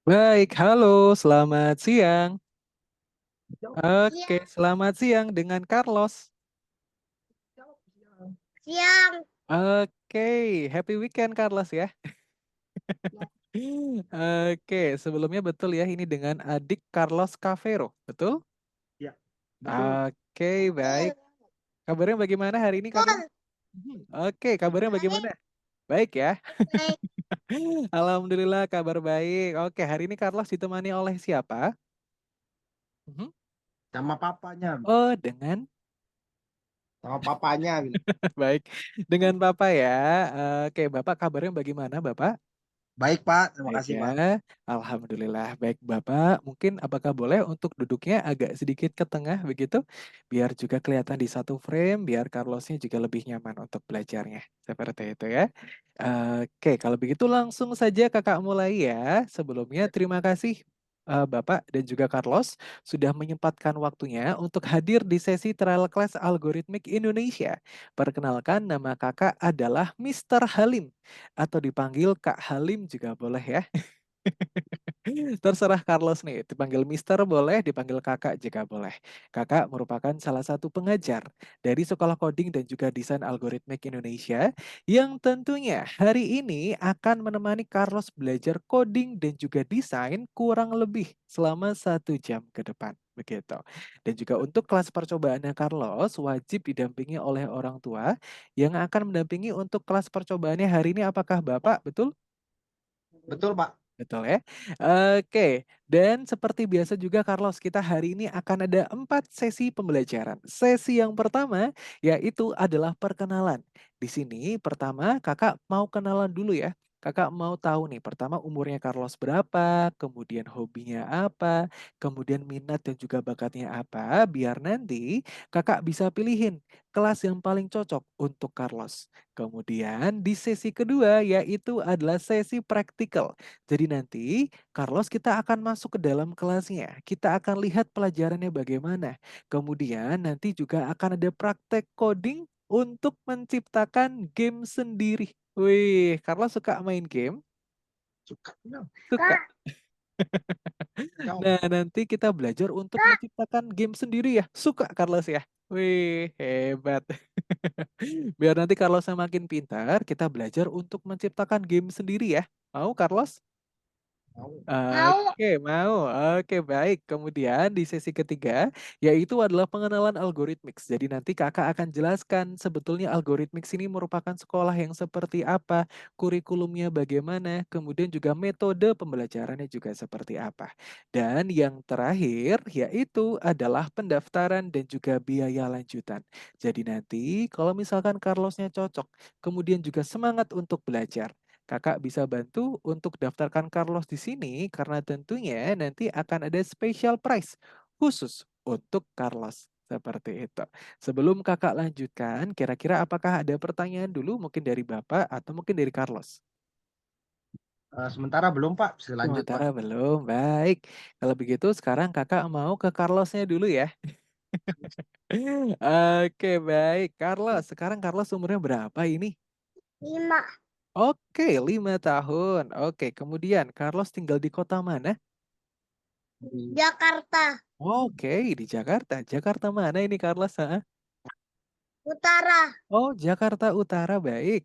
Baik, halo, selamat siang. Oke, Siang, selamat siang dengan Carlos. siang. Oke, happy weekend Carlos ya. Oke, sebelumnya betul ya ini dengan adik Carlos Cavero, betul? Ya, betul. Oke, baik. Betul, Kabarnya bagaimana hari ini Carlos? betul. Oke, kabarnya Baik, bagaimana? Baik ya. baik. Alhamdulillah kabar baik. Oke, hari ini Carlos ditemani oleh siapa? Mhm. Sama papanya, Oh, dengan sama papanya. baik, dengan Bapak ya. Oke, Bapak kabarnya bagaimana, Bapak? Baik, Pak. Terima Baik kasih, ya, Pak. Alhamdulillah. Baik Bapak, mungkin apakah boleh untuk duduknya agak sedikit ke tengah begitu, biar juga kelihatan di satu frame, biar Carlosnya juga lebih nyaman untuk belajarnya. Seperti itu ya. Oke, kalau begitu langsung saja Kakak mulai ya. Sebelumnya terima kasih Bapak dan juga Carlos sudah menyempatkan waktunya untuk hadir di sesi trial class Algoritmik Indonesia. Perkenalkan nama Kakak adalah Mister Halim atau dipanggil Kak Halim juga boleh ya. Terserah Carlos nih, dipanggil Mister boleh, dipanggil Kakak juga boleh. Kakak merupakan salah satu pengajar dari Sekolah Coding dan juga Desain Algoritmik Indonesia yang tentunya hari ini akan menemani Carlos belajar coding dan juga desain kurang lebih selama 1 jam ke depan. Begitu. Dan juga untuk kelas percobaannya Carlos wajib didampingi oleh orang tua yang akan mendampingi untuk kelas percobaannya hari ini apakah Bapak, betul? Betul, Pak. Betul ya. Oke, dan seperti biasa juga Carlos, kita hari ini akan ada 4 sesi pembelajaran. Sesi yang pertama yaitu adalah perkenalan. Di sini pertama Kakak mau kenalan dulu ya. Kakak mau tahu nih pertama umurnya Carlos berapa, kemudian hobinya apa, kemudian minat dan juga bakatnya apa, biar nanti Kakak bisa pilihin kelas yang paling cocok untuk Carlos. Kemudian di sesi kedua yaitu adalah sesi praktikal. Jadi nanti Carlos kita akan masuk ke dalam kelasnya. Kita akan lihat pelajarannya bagaimana. Kemudian nanti juga akan ada praktek coding untuk menciptakan game sendiri. Wih, Carlos suka main game? Suka. No. Suka. Kak, No. Nah, nanti kita belajar untuk kak. menciptakan game sendiri ya. Suka Carlos ya? Wih, hebat. Biar nanti Carlosnya makin pintar, kita belajar untuk menciptakan game sendiri ya. Mau Carlos? Mau. Mau. Oke, mau. Oke, baik. Kemudian di sesi ketiga, yaitu adalah pengenalan algoritmix. Jadi nanti kakak akan jelaskan sebetulnya algoritmix ini merupakan sekolah yang seperti apa, kurikulumnya bagaimana, kemudian juga metode pembelajarannya juga seperti apa. Dan yang terakhir, yaitu adalah pendaftaran dan juga biaya lanjutan. Jadi nanti kalau misalkan Carlosnya cocok, kemudian juga semangat untuk belajar. Kakak bisa bantu untuk daftarkan Carlos di sini karena tentunya nanti akan ada special price khusus untuk Carlos. Seperti itu. Sebelum kakak lanjutkan, kira-kira apakah ada pertanyaan dulu mungkin dari Bapak atau mungkin dari Carlos? Sementara belum, Pak. Bisa lanjut, Pak. Sementara belum. Baik. Kalau begitu sekarang kakak mau ke Carlosnya dulu ya. Oke, baik. Carlos, sekarang Carlos umurnya berapa ini? 5. Oke, 5 tahun. Oke, kemudian Carlos tinggal di kota mana? Di Jakarta Oke, di Jakarta. Jakarta mana ini Carlos? Ha? Utara. Oh, Jakarta Utara, baik.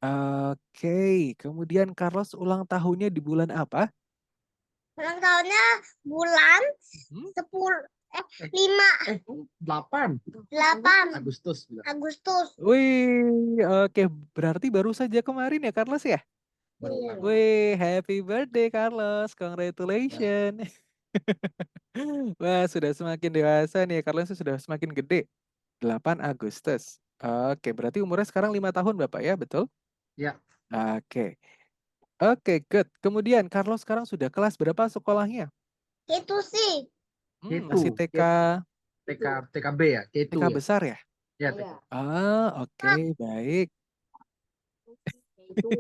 Oke, kemudian Carlos ulang tahunnya di bulan apa? Ulang tahunnya bulan Hmm? 10 eh 5 8 8 Agustus. Agustus. Wih, oke, berarti baru saja kemarin ya Carlos ya? Baru Iya. kemarin. Wih, happy birthday Carlos, Ya. congratulations. Wah, sudah semakin dewasa nih, Carlos sudah semakin gede. 8 Agustus. Oke, berarti umurnya sekarang 5 tahun Bapak ya, betul? Ya. Oke. Oke, good. Kemudian Carlos sekarang sudah kelas berapa sekolahnya? Itu sih. Itu. Masih TK, TK, TKB ya. Itu TK ya. besar ya? Ya, TK. Ah, oke, Kak, baik. itu.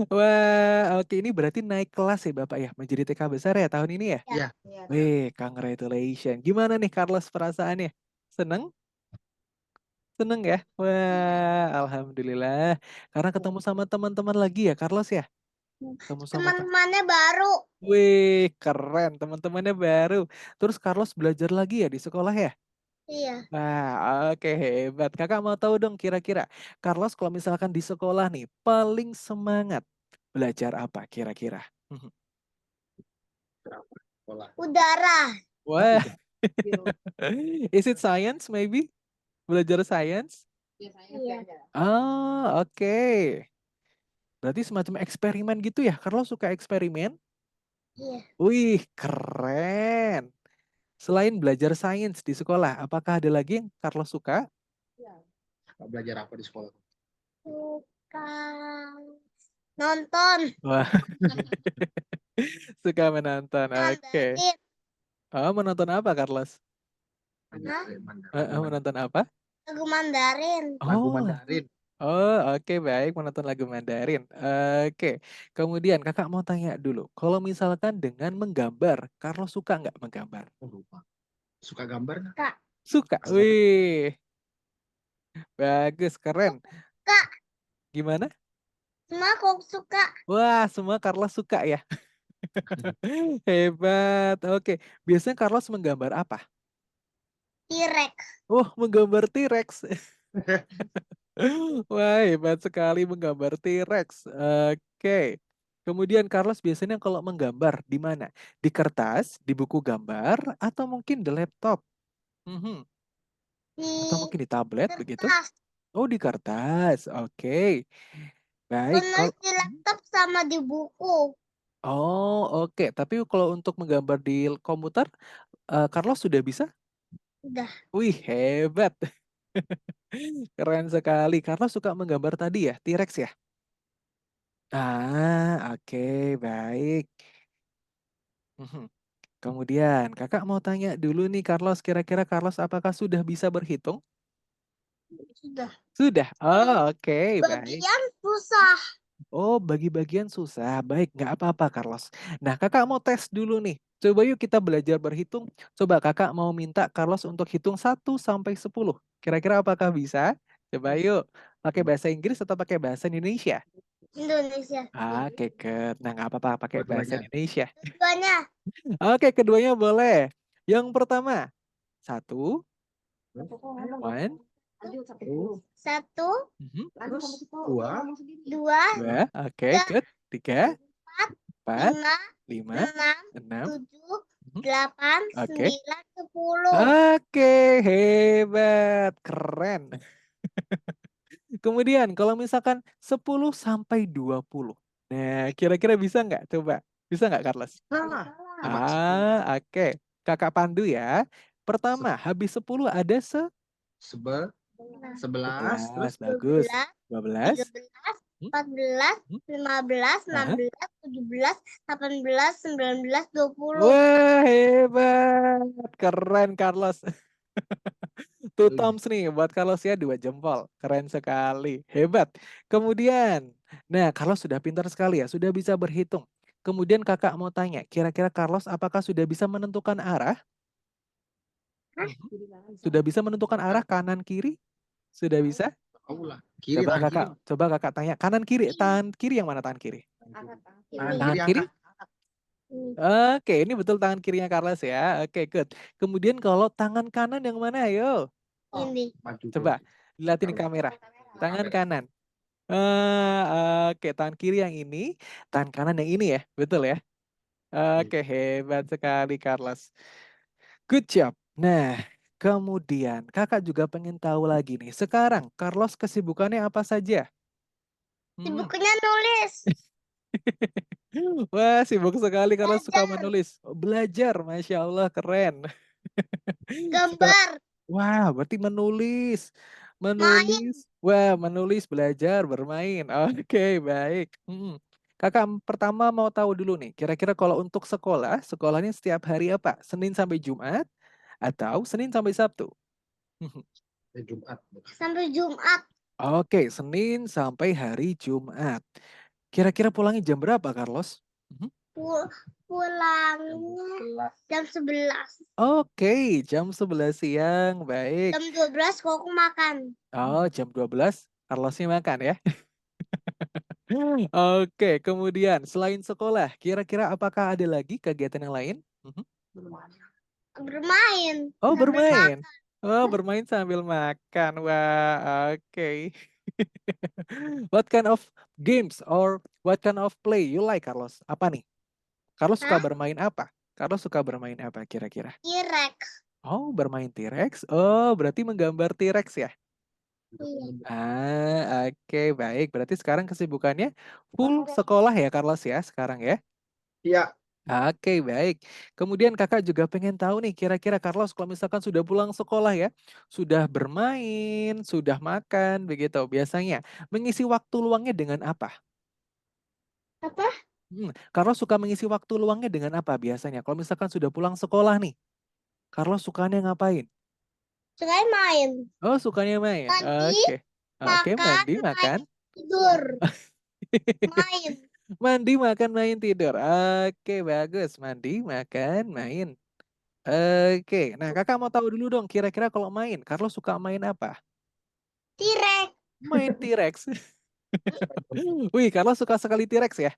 Wah, oke ini berarti naik kelas ya Bapak ya, menjadi TK besar ya tahun ini ya? Ya. Ya. Ya. Wih, congratulations. Gimana nih Carlos perasaannya? Seneng? Seneng ya? Wah, alhamdulillah. Karena ketemu sama teman-teman lagi ya Carlos ya? Ketemu sama Teman-temannya baru. Wih, keren. Teman-temannya baru. Terus Carlos belajar lagi ya di sekolah ya? Iya. Nah, oke hebat. Kakak mau tahu dong kira-kira Carlos kalau misalkan di sekolah nih paling semangat belajar apa kira-kira? Sekolah. Udara. Wah, is it science maybe? Belajar science? Iya. Ah, oke. Berarti semacam eksperimen gitu ya? Carlos suka eksperimen? Iya. Wih, keren. Selain belajar sains di sekolah, apakah ada lagi yang Carlos suka? Belajar apa di sekolah? Suka nonton. Wah, suka menonton. Oke. Mandarin. Oh, menonton apa, Carlos? Hah? Menonton apa? Lagu Mandarin. Lagu Oh, Mandarin. oh, oke baik, menonton lagu Mandarin. Oke. Kemudian kakak mau tanya dulu, kalau misalkan dengan menggambar, Carlos suka nggak menggambar? Oh, lupa. Suka gambar nggak? Kak. Suka. Wih, bagus, keren. Kak. Gimana? Semua kok suka. Wah, semua Carlos suka ya. Hebat. Oke, biasanya Carlos menggambar apa? T-Rex. Oh, menggambar T-Rex. Wah, hebat sekali menggambar T-Rex. Oke. Kemudian Carlos biasanya kalau menggambar di mana? Di kertas, di buku gambar, atau mungkin di laptop? Mhm. Atau Di mungkin di tablet begitu? kertas. Oh, di kertas. Oke. Baik. Penulis di laptop sama di buku. Oh, oke. Tapi kalau untuk menggambar di komputer, Carlos sudah bisa? Udah. Wih, hebat. Keren sekali. Carlos suka menggambar tadi ya, T-Rex ya? Ah, oke, baik. Mhm. Kemudian, kakak mau tanya dulu nih, Carlos. Kira-kira Carlos apakah sudah bisa berhitung? Sudah. Sudah. Oh, oke, baik. Bagian susah. Oh, bagi-bagian susah. Baik, nggak apa-apa, Carlos. Nah, kakak mau tes dulu nih. Coba yuk kita belajar berhitung. Coba kakak mau minta Carlos untuk hitung 1 sampai 10. Kira-kira apakah bisa? Coba yuk. Pakai bahasa Inggris atau pakai bahasa Indonesia? Indonesia. Oke, nah nggak apa-apa pakai bahasa Dua-duanya. Indonesia. Keduanya. Oke, keduanya boleh. Yang pertama, 1, one, Satu. mhm, Terus dua. Dua. 2, oke, Tiga. good. 3, Empat. 4, Lima. 5, Enam. 6, Tujuh. mhm, Delapan. oke. Sembilan. 10. Oke, hebat, keren. Kemudian kalau misalkan 10 sampai 20. Nah, kira-kira bisa nggak? Coba. Bisa nggak, Carlos? Nah, coba 10. Ah, oke. Kakak pandu ya. Pertama, habis 10 ada Sebe, 11. 11, Terus bagus. 12. 12, 13. hmm, 14. hmm, 15. ah. 16. 17. 18. 19. 20. Wah, hebat. Keren, Carlos. Two thumbs nih buat Carlos ya, 2 jempol. Keren sekali. Hebat. Kemudian, nah Carlos sudah pintar sekali ya, sudah bisa berhitung. Kemudian kakak mau tanya, kira-kira Carlos apakah sudah bisa menentukan arah? Hah? Mhm. Sudah bisa menentukan arah kanan kiri? Sudah bisa? tahu lah. Kiri, tangan kiri. Coba kakak tanya, kanan kiri, tangan kiri yang mana tangan kiri? Tangan Tangan kiri kiri? angkat. Oke, ini betul tangan kirinya Carlos ya. Oke, good. Kemudian kalau tangan kanan yang mana? Ayo, Ini. Maju coba dulu. lihatin di kamera. Tangan Kamera. kanan. Oke, tangan kiri yang ini, tangan kanan yang ini ya, betul ya? Oke, hebat sekali Carlos. Good job. Nah, kemudian kakak juga pengen tahu lagi nih. Sekarang Carlos kesibukannya apa saja? Hmm. Sibuknya nulis. Wah, sibuk sekali karena suka Belajar. menulis. Oh, belajar, Masya Allah, keren. Suka, Gambar. wah, berarti menulis. Main. Menulis. Wah, menulis, belajar, bermain. Oke, baik. Kakak pertama mau tahu dulu nih, kira-kira kalau untuk sekolah, sekolahnya setiap hari apa? Senin sampai Jumat atau Senin sampai Sabtu? Jumat. Sampai Jumat. Oke, Senin sampai hari Jumat. Kira-kira pulangnya jam berapa, Carlos? Mhm. Pulangnya jam 11. Oke, jam 11 siang. Baik. Jam 12 kok aku makan. Oh, jam 12 Carlosnya makan ya. Oke, kemudian selain sekolah, kira-kira apakah ada lagi kegiatan yang lain? Mhm. Bermain. Oh, Sambil bermain. makan. Oh, bermain sambil makan. Wah, oke. What kind of games or what kind of play you like, Carlos? Apa nih? Carlos suka Hah? bermain apa? Carlos suka bermain apa kira-kira? T-Rex. Oh, bermain T-Rex. Oh, berarti menggambar T-Rex ya? Iya. Oke, baik. Berarti sekarang kesibukannya full sekolah ya, Carlos ya, sekarang ya? Iya. Oke, baik. Kemudian kakak juga pengen tahu nih, kira-kira Carlos kalau misalkan sudah pulang sekolah ya, sudah bermain, sudah makan, begitu. Biasanya mengisi waktu luangnya dengan apa? Apa? Carlos suka mengisi waktu luangnya dengan apa biasanya? Kalau misalkan sudah pulang sekolah nih, Carlos sukanya ngapain? Sukanya main. Oh, sukanya main. Mandi, Oke. Oke, makan, mandi, makan. tidur. Main. Mandi, makan, main, tidur. Oke, bagus. Mandi, makan, main. Oke. Nah, kakak mau tahu dulu dong, kira-kira kalau main, Carlos suka main apa? T-Rex. Main T-Rex. Wih, Carlos suka sekali T-Rex ya?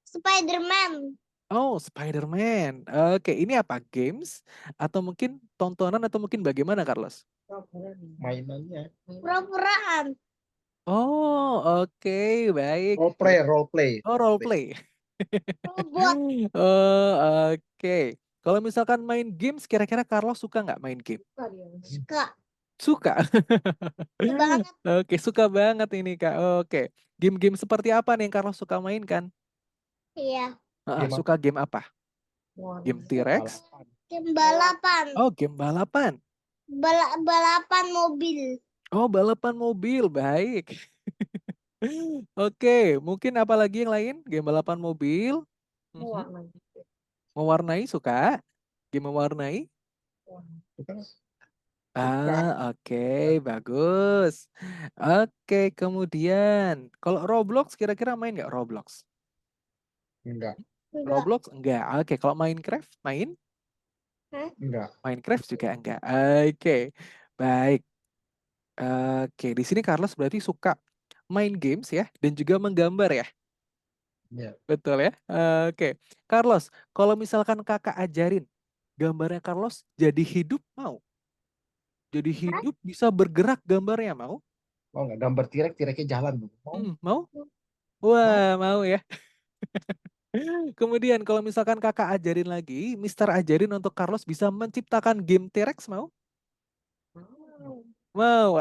Spider-Man. Oh, Spider-Man. Oke, ini apa? Games? Atau mungkin tontonan atau mungkin bagaimana, Carlos? Mainannya. Pura-puraan. Oh, oke, baik. Role play, role play. Oh, role play. Robot. Oh, oke. Kalau misalkan main games, kira-kira Carlos suka nggak main game? Suka. Suka. Suka banget. Oke, suka banget ini, Kak. Oke. Game-game seperti apa nih yang Carlos suka mainkan? Iya. Game Suka game apa? Game T-Rex? Balapan. Game balapan. Oh, game balapan. Balapan mobil. Oh, balapan mobil. Baik. Oke, mungkin apa lagi yang lain? Game balapan mobil. Mhm. Mewarnai suka? Game mewarnai? Oke, bagus. Oke, kemudian kalau Roblox kira-kira main nggak Roblox? Enggak. Enggak. Roblox enggak. Oke, kalau Minecraft main? Enggak. Minecraft juga enggak. Oke, baik. Oke, di sini Carlos berarti suka main games ya dan juga menggambar ya. Iya. Betul ya? Oke. Carlos, kalau misalkan kakak ajarin gambarnya Carlos jadi hidup mau? Jadi hidup bisa bergerak gambarnya mau? Mau nggak gambar T-Rex, T-Rexnya jalan dulu. Mau? Mau? Mau? Wah, mau ya. Kemudian kalau misalkan kakak ajarin lagi, Mister ajarin untuk Carlos bisa menciptakan game T-Rex mau? Mau,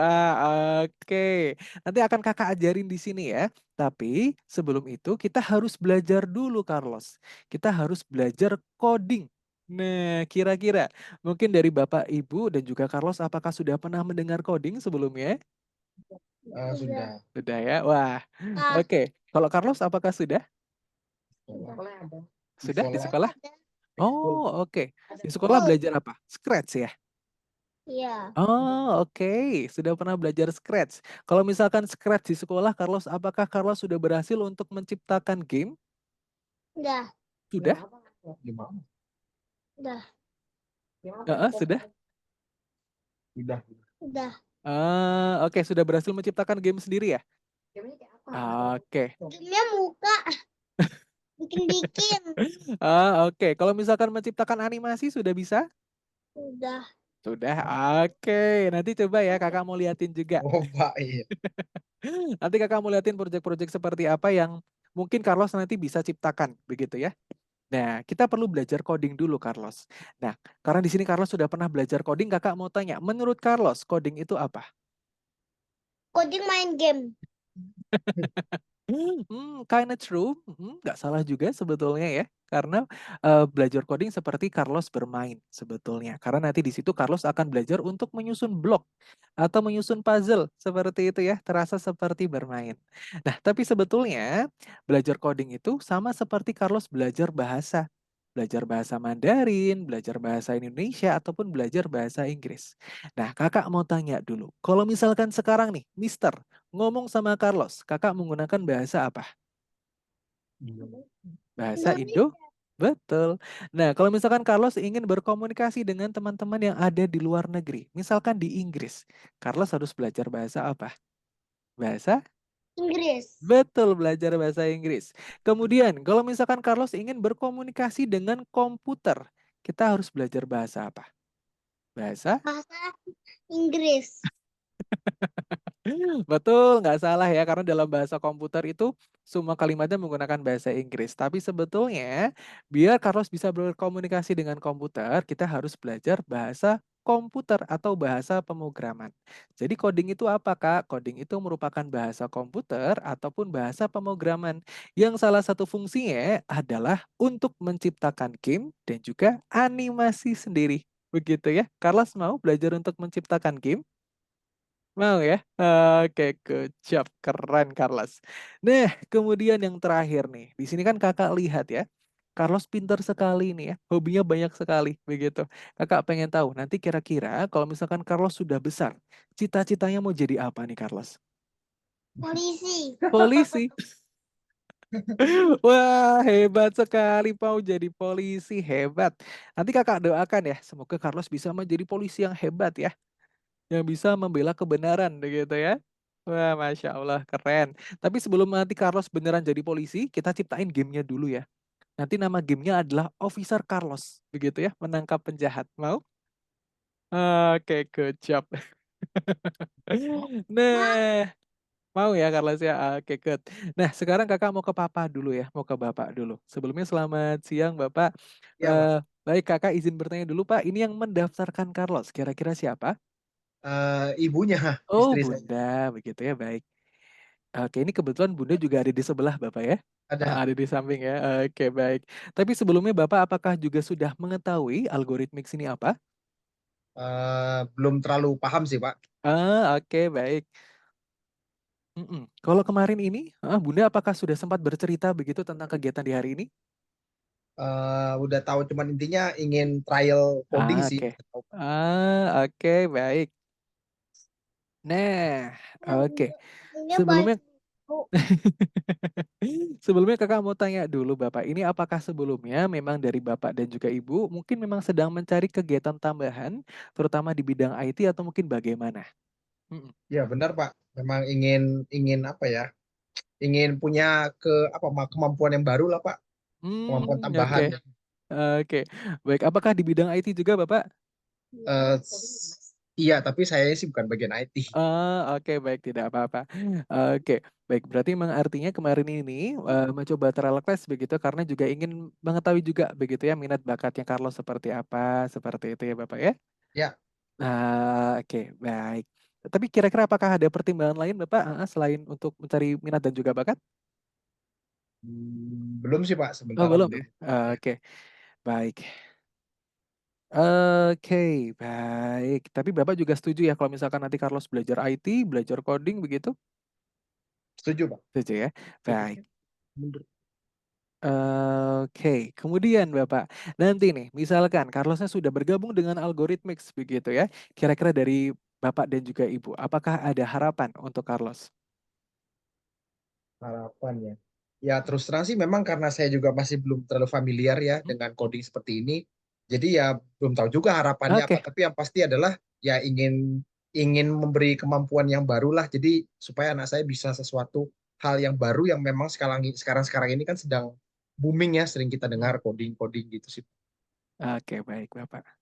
oke. Nanti akan kakak ajarin di sini ya. Tapi sebelum itu kita harus belajar dulu, Carlos. Kita harus belajar coding. Nah, kira-kira mungkin dari Bapak, Ibu, dan juga Carlos, apakah sudah pernah mendengar coding sebelumnya? Sudah. Sudah ya? Wah, Ah, oke. Kalau Carlos, apakah sudah? Sudah di sekolah? ada. Oh, oke. Di sekolah belajar apa? Scratch ya? Iya. Oh, oke. Sudah pernah belajar Scratch. Kalau misalkan Scratch di sekolah, Carlos, apakah Carlos sudah berhasil untuk menciptakan game? Udah. Sudah? Gimana? Udah. Sudah? Udah. Udah. Oke, sudah berhasil menciptakan game sendiri ya? Oke. Gamenya muka. Bikin-bikin. Oke. Kalau misalkan menciptakan animasi sudah bisa? Udah. Sudah. Oke. Nanti coba ya, kakak mau liatin juga. Oh, Pak, iya. Nanti kakak mau liatin proyek-proyek seperti apa yang mungkin Carlos nanti bisa ciptakan, begitu ya? Nah, kita perlu belajar coding dulu, Carlos. Nah, karena di sini Carlos sudah pernah belajar coding, kakak mau tanya, menurut Carlos, coding itu apa? Coding main game. Kinda true. Nggak salah juga sebetulnya ya. Karena belajar coding seperti Carlos bermain sebetulnya. Karena nanti di situ Carlos akan belajar untuk menyusun blok atau menyusun puzzle seperti itu ya. Terasa seperti bermain. Nah, tapi sebetulnya belajar coding itu sama seperti Carlos belajar bahasa. Belajar bahasa Mandarin, belajar bahasa Indonesia, ataupun belajar bahasa Inggris. Nah, kakak mau tanya dulu. Kalau misalkan sekarang nih, Mister, ngomong sama Carlos, kakak menggunakan bahasa apa? Bahasa Indonesia. Indo? Betul. Nah, kalau misalkan Carlos ingin berkomunikasi dengan teman-teman yang ada di luar negeri, misalkan di Inggris, Carlos harus belajar bahasa apa? Bahasa? Inggris. Betul, belajar bahasa Inggris. Kemudian, kalau misalkan Carlos ingin berkomunikasi dengan komputer, kita harus belajar bahasa apa? Bahasa? Bahasa Inggris. Betul, nggak salah ya, karena dalam bahasa komputer itu semua kalimatnya menggunakan bahasa Inggris. Tapi sebetulnya, biar Carlos bisa berkomunikasi dengan komputer, kita harus belajar bahasa komputer atau bahasa pemrograman. Jadi coding itu apa, Kak? Coding itu merupakan bahasa komputer ataupun bahasa pemrograman yang salah satu fungsinya adalah untuk menciptakan game dan juga animasi sendiri. Begitu ya. Carlos mau belajar untuk menciptakan game? Mau ya? Oke, good job. Keren, Carlos. Nah, kemudian yang terakhir nih. Di sini kan kakak lihat ya. Carlos pintar sekali nih ya. Hobinya banyak sekali. Begitu. Kakak pengen tahu. Nanti kira-kira kalau misalkan Carlos sudah besar. Cita-citanya mau jadi apa nih, Carlos? Polisi. Polisi. Wah, hebat sekali. Mau jadi polisi. Hebat. Nanti kakak doakan ya. Semoga Carlos bisa menjadi polisi yang hebat ya. Yang bisa membela kebenaran begitu ya. Wah, Masya Allah, keren. Tapi sebelum nanti Carlos beneran jadi polisi, kita ciptain gamenya dulu ya. Nanti nama gamenya adalah Officer Carlos, begitu ya, menangkap penjahat. Mau? Oke, good job. Mak, Nah, mau ya Carlos ya? Oke, good. Nah, sekarang kakak mau ke papa dulu ya, mau ke bapak dulu. Sebelumnya selamat siang Bapak. Ya, Pak. Eh, baik, kakak izin bertanya dulu Pak, ini yang mendaftarkan Carlos, kira-kira siapa? Ibunya, Oh, istri saya. Bunda, begitu ya, baik. Oke, ini kebetulan Bunda juga ada di sebelah Bapak ya? Ada. Ada di samping ya. Oke, baik. Tapi sebelumnya Bapak apakah juga sudah mengetahui algoritmik ini apa? Belum terlalu paham sih, Pak. Oke, baik. Kalau kemarin ini, Bunda apakah sudah sempat bercerita begitu tentang kegiatan di hari ini? Udah tahu, cuman intinya ingin trial coding sih. Oke. Oke, baik. Nah, oke. dia baik. Sebelumnya Sebelumnya kakak mau tanya dulu Bapak, ini apakah sebelumnya memang dari Bapak dan juga Ibu mungkin memang sedang mencari kegiatan tambahan, terutama di bidang IT atau mungkin bagaimana? Mm-mm. Ya, benar, Pak. Memang ingin ingin apa ya? Ingin punya kemampuan yang baru lah, Pak. Kemampuan Oke, tambahan. oke, baik. Apakah di bidang IT juga Bapak? Eh, iya, tapi saya sih bukan bagian IT. Oke, baik, tidak apa-apa. Oke, baik. Berarti memang artinya kemarin ini mencoba trial class begitu karena juga ingin mengetahui juga begitu ya minat bakatnya Carlos seperti apa, seperti itu ya Bapak ya? Ya, Oke, baik. Tapi kira-kira apakah ada pertimbangan lain, Bapak, selain untuk mencari minat dan juga bakat? belum sih, Pak. Oh, Sementara belum ya? belum. Ya. Oke, baik. Oke, baik. Tapi Bapak juga setuju ya kalau misalkan nanti Carlos belajar IT, belajar coding begitu? Setuju, Pak. Setuju ya? Baik. Setuju. Mundur. Oke, kemudian Bapak, nanti nih, misalkan Carlosnya sudah bergabung dengan Algorithmics begitu ya, kira-kira dari Bapak dan juga Ibu, apakah ada harapan untuk Carlos? Harapannya. Ya, terus terang sih memang karena saya juga masih belum terlalu familiar ya Hmm? dengan coding seperti ini. Jadi ya belum tahu juga harapannya apa. Oke, Tapi yang pasti adalah ya ingin ingin memberi kemampuan yang baru lah. Jadi supaya anak saya bisa sesuatu hal yang baru yang memang sekarang ini kan sedang booming ya. Sering kita dengar Hmm. coding-coding gitu sih. Oke, baik Bapak.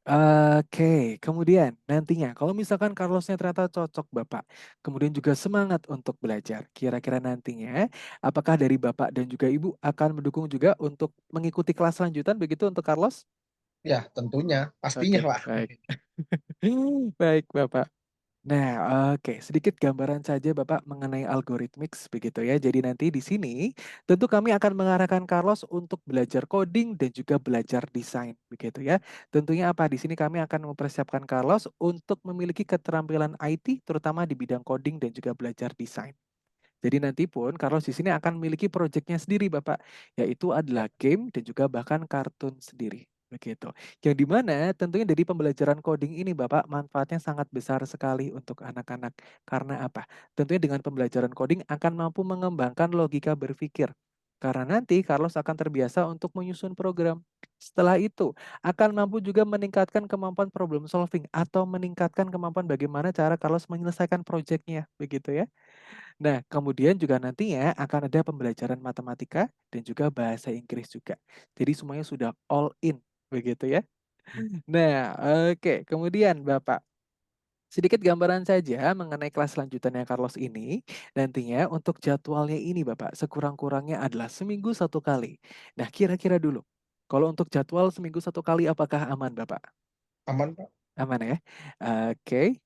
Oke, kemudian nantinya kalau misalkan Carlosnya ternyata cocok Bapak, kemudian juga semangat untuk belajar, kira-kira nantinya apakah dari Bapak dan juga Ibu akan mendukung juga untuk mengikuti kelas lanjutan begitu untuk Carlos? Ya, tentunya. Pastinya, Oke, Pak. baik. Baik, Bapak. Nah, oke, sedikit gambaran saja Bapak mengenai algorithmics begitu ya. Jadi nanti di sini tentu kami akan mengarahkan Carlos untuk belajar coding dan juga belajar desain begitu ya. Tentunya apa di sini kami akan mempersiapkan Carlos untuk memiliki keterampilan IT terutama di bidang coding dan juga belajar desain. Jadi nanti pun Carlos di sini akan memiliki proyeknya sendiri Bapak, yaitu adalah game dan juga bahkan kartun sendiri. Begitu. Yang dimana tentunya dari pembelajaran coding ini Bapak manfaatnya sangat besar sekali untuk anak-anak. Karena apa? Tentunya dengan pembelajaran coding akan mampu mengembangkan logika berpikir. Karena nanti Carlos akan terbiasa untuk menyusun program. Setelah itu akan mampu juga meningkatkan kemampuan problem solving atau meningkatkan kemampuan bagaimana cara Carlos menyelesaikan proyeknya. Begitu ya. Nah, kemudian juga nantinya akan ada pembelajaran matematika dan juga bahasa Inggris juga. Jadi semuanya sudah all in, begitu ya. Nah, oke. Kemudian Bapak, sedikit gambaran saja mengenai kelas lanjutannya Carlos ini. Nantinya untuk jadwalnya ini Bapak, sekurang-kurangnya adalah seminggu satu kali. Nah, kira-kira dulu, kalau untuk jadwal seminggu satu kali apakah aman Bapak? Aman, Pak? Aman ya? Oke.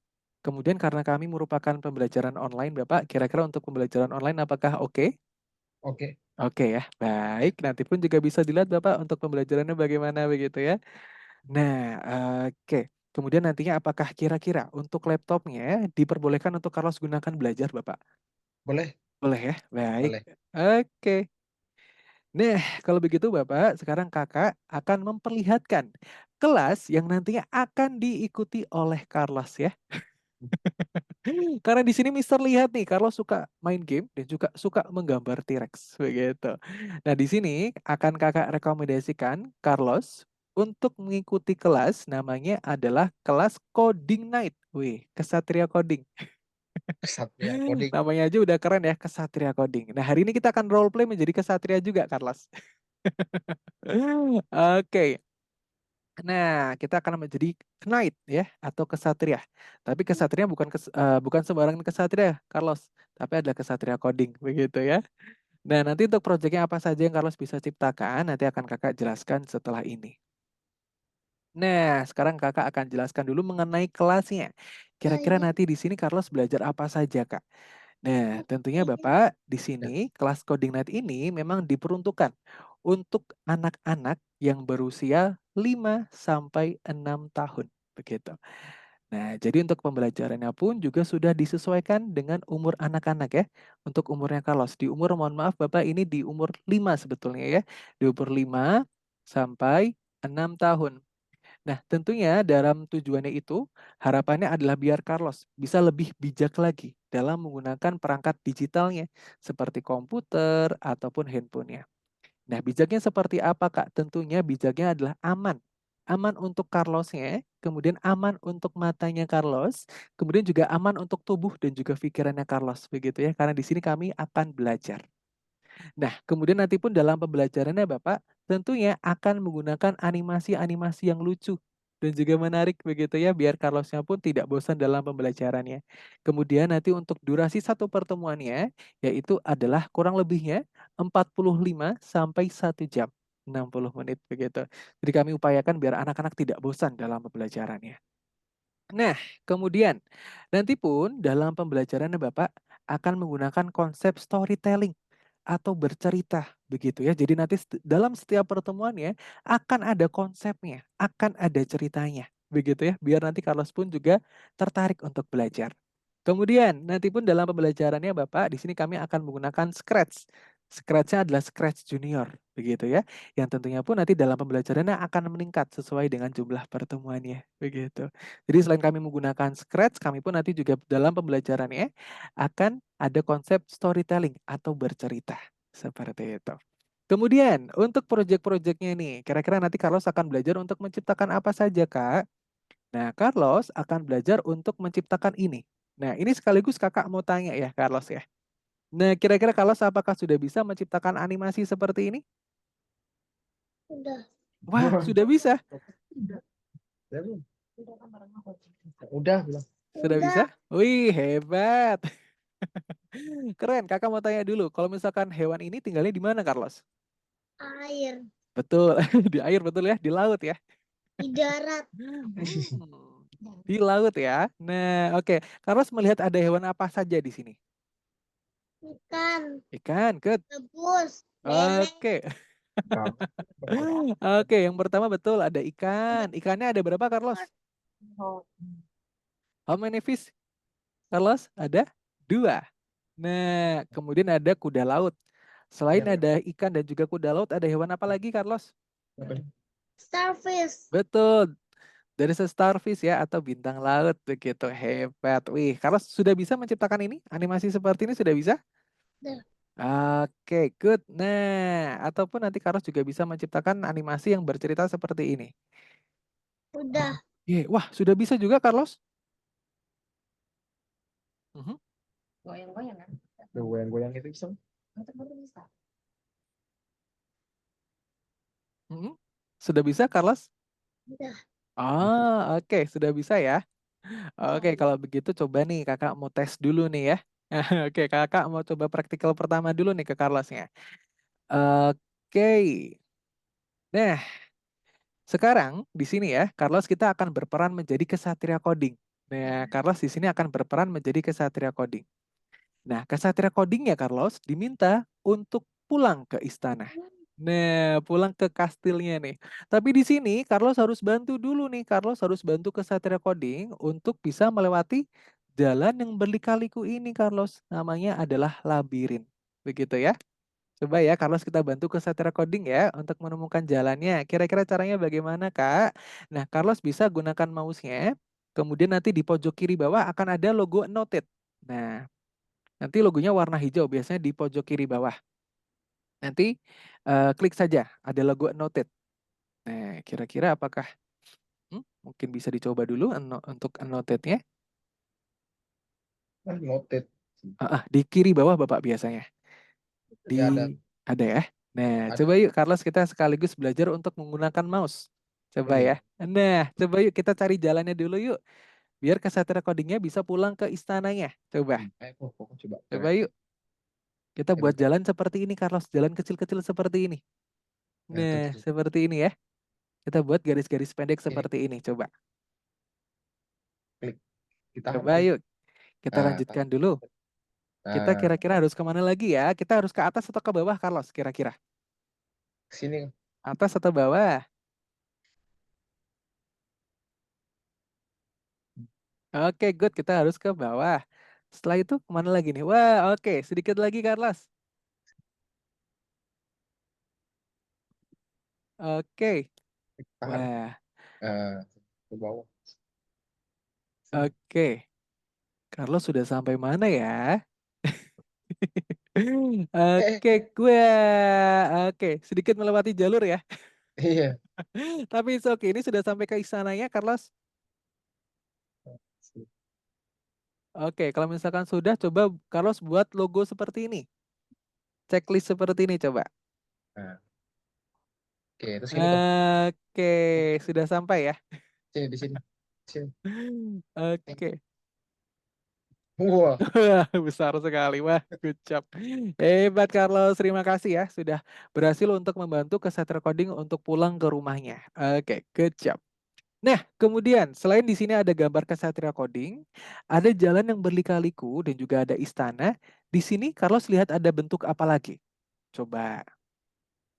Kemudian karena kami merupakan pembelajaran online Bapak, kira-kira untuk pembelajaran online apakah oke? Oke. Oke ya, baik. Nanti pun juga bisa dilihat Bapak untuk pembelajarannya bagaimana begitu ya. Nah, oke. Kemudian nantinya apakah kira-kira untuk laptopnya diperbolehkan untuk Carlos gunakan belajar Bapak? Boleh? Boleh ya? Baik. Boleh. Oke. Nah, kalau begitu Bapak, sekarang Kakak akan memperlihatkan kelas yang nantinya akan diikuti oleh Carlos ya. Karena di sini Mister lihat nih, Carlos suka main game dan juga suka menggambar T-Rex, begitu. Nah, di sini akan Kakak rekomendasikan Carlos untuk mengikuti kelas namanya adalah kelas Coding Night. Wih, Kesatria Coding. Kesatria coding. Namanya aja udah keren ya, Kesatria Coding. Nah, hari ini kita akan role play menjadi kesatria juga, Carlos. Oke. Nah, kita akan menjadi knight ya atau kesatria. Tapi kesatria bukan sembarangan kesatria, Carlos, tapi adalah kesatria coding begitu ya. Nah, nanti untuk proyeknya apa saja yang Carlos bisa ciptakan, nanti akan Kakak jelaskan setelah ini. Nah, sekarang Kakak akan jelaskan dulu mengenai kelasnya. Kira-kira Saya nanti di sini Carlos belajar apa saja, Kak? Nah, tentunya Bapak di Ya. sini kelas coding night ini memang diperuntukkan untuk anak-anak yang berusia 5 sampai 6 tahun, begitu. Nah, jadi untuk pembelajarannya pun juga sudah disesuaikan dengan umur anak-anak ya. Untuk umurnya Carlos, di umur mohon maaf Bapak ini di umur 5 sebetulnya ya. Di umur 5 sampai 6 tahun. Nah, tentunya dalam tujuannya itu, harapannya adalah biar Carlos bisa lebih bijak lagi dalam menggunakan perangkat digitalnya, seperti komputer ataupun handphonenya. Nah, bijaknya seperti apa, Kak? Tentunya bijaknya adalah aman. Aman untuk Carlosnya, kemudian aman untuk matanya Carlos, kemudian juga aman untuk tubuh dan juga pikirannya Carlos, begitu ya. Karena di sini kami akan belajar. Nah, kemudian nanti pun dalam pembelajarannya Bapak tentunya akan menggunakan animasi-animasi yang lucu dan juga menarik begitu ya, biar Carlosnya pun tidak bosan dalam pembelajarannya. Kemudian nanti untuk durasi satu pertemuannya, yaitu adalah kurang lebihnya 45 sampai 1 jam, 60 menit begitu. Jadi kami upayakan biar anak-anak tidak bosan dalam pembelajarannya. Nah, kemudian nanti pun dalam pembelajarannya Bapak akan menggunakan konsep storytelling atau bercerita begitu ya. Jadi nanti dalam setiap pertemuannya akan ada konsepnya, akan ada ceritanya begitu ya. Biar nanti Carlos pun juga tertarik untuk belajar. Kemudian nanti pun dalam pembelajarannya Bapak di sini kami akan menggunakan Scratch. Scratch-nya adalah Scratch Junior begitu ya. Yang tentunya pun nanti dalam pembelajarannya akan meningkat sesuai dengan jumlah pertemuannya begitu. Jadi selain kami menggunakan Scratch, kami pun nanti juga dalam pembelajarannya akan ada konsep storytelling atau bercerita, seperti itu. Kemudian untuk proyek-proyeknya nih, kira-kira nanti Carlos akan belajar untuk menciptakan apa saja, Kak? Nah, Carlos akan belajar untuk menciptakan ini. Nah, ini sekaligus Kakak mau tanya ya, Carlos ya. Nah, kira-kira Carlos apakah sudah bisa menciptakan animasi seperti ini? udah. Wah, sudah bisa. Ya, belum? Udah bilang. Sudah bisa? Udah. Wih, hebat. Keren, Kakak mau tanya dulu. Kalau misalkan hewan ini tinggalnya di mana, Carlos? Air. Betul, di air betul ya, di laut ya. Di darat. Di laut ya. Nah, oke. Carlos melihat ada hewan apa saja di sini? Ikan. Ikan, good. Debus. Lele. Oke. Bang. Oke, yang pertama betul ada ikan. Ikannya ada berapa, Carlos? How many fish, Carlos? Ada 2. Nah, kemudian ada kuda laut. Selain Ya, ada ikan dan juga kuda laut, ada hewan apa lagi, Carlos? Starfish. Betul. Dari starfish ya atau bintang laut begitu. Hebat. Wih, Carlos sudah bisa menciptakan ini? Animasi seperti ini sudah bisa? Udah. Oke, good. Nah, ataupun nanti Carlos juga bisa menciptakan animasi yang bercerita seperti ini. Udah. Oke, wah, sudah bisa juga Carlos? Mhm. Goyang-goyang kan? goyang-goyang itu bisa. Mm-mm. Sudah bisa, Carlos? Udah. Oke, sudah bisa ya. Oke, kalau begitu coba nih kakak mau tes dulu nih ya. Oke, kakak mau coba praktikal pertama dulu nih ke Carlosnya. Oke, nah sekarang di sini ya, Carlos kita akan berperan menjadi kesatria coding. Nah, Carlos di sini akan berperan menjadi kesatria coding. Nah, kesatria coding ya Carlos diminta untuk pulang ke istana. Nah, pulang ke kastilnya nih. Tapi di sini Carlos harus bantu dulu nih. Carlos harus bantu kesatria coding untuk bisa melewati jalan yang berlika-liku ini, Carlos. Namanya adalah labirin. Begitu ya. Coba ya, Carlos kita bantu ke Satria Coding ya untuk menemukan jalannya. Kira-kira caranya bagaimana, Kak? Nah, Carlos bisa gunakan mouse-nya. Kemudian nanti di pojok kiri bawah akan ada logo Noted. Nah, nanti logonya warna hijau, biasanya di pojok kiri bawah. Nanti klik saja, ada logo Noted. Nah, kira-kira apakah mungkin bisa dicoba dulu untuk Noted-nya? Noted. Di kiri bawah Bapak biasanya. Ya ada. Ada ya. Nah, Ada. coba yuk Carlos kita sekaligus belajar untuk menggunakan mouse. Coba ya. Hmm. Nah, coba yuk kita cari jalannya dulu yuk. Biar kesatria codingnya bisa pulang ke istananya. Coba. Coba. Coba yuk. Kita Ya, buat bentar. jalan seperti ini Carlos. Jalan kecil-kecil seperti ini. Nah, itu Nah, terus seperti ini ya. Kita buat garis-garis pendek ini seperti ini. Coba. klik. Ditahan Coba klik. yuk. Kita Nah, lanjutkan tahan. dulu. Kita Nah, kira-kira harus kemana lagi ya? Kita harus ke atas atau ke bawah Carlos kira-kira? sini. Atas atau bawah? Oke, good. Kita harus ke bawah. Setelah itu kemana lagi nih? Wah, oke. Sedikit lagi, Carlos. Oke. Tahan. Wah, Nah, ke bawah. Sini. oke. Carlos sudah sampai mana ya? Oke, Eh, oke. Sedikit melewati jalur ya. iya. Tapi it's okay. Ini sudah sampai ke istananya, Carlos. Oke, kalau misalkan sudah, coba Carlos buat logo seperti ini. Checklist seperti ini, coba. Nah, oke, terus gini kok. Oke, sudah sampai ya. Sini di sini. Sini. Oke. Wah, Wah, besar sekali. Wah, good job. Hebat Carlos, terima kasih ya sudah berhasil untuk membantu Kesatria Coding untuk pulang ke rumahnya. Oke, good job. Nah, kemudian selain di sini ada gambar Kesatria Coding, ada jalan yang berlika-liku dan juga ada istana. Di sini Carlos lihat ada bentuk apa lagi? Coba,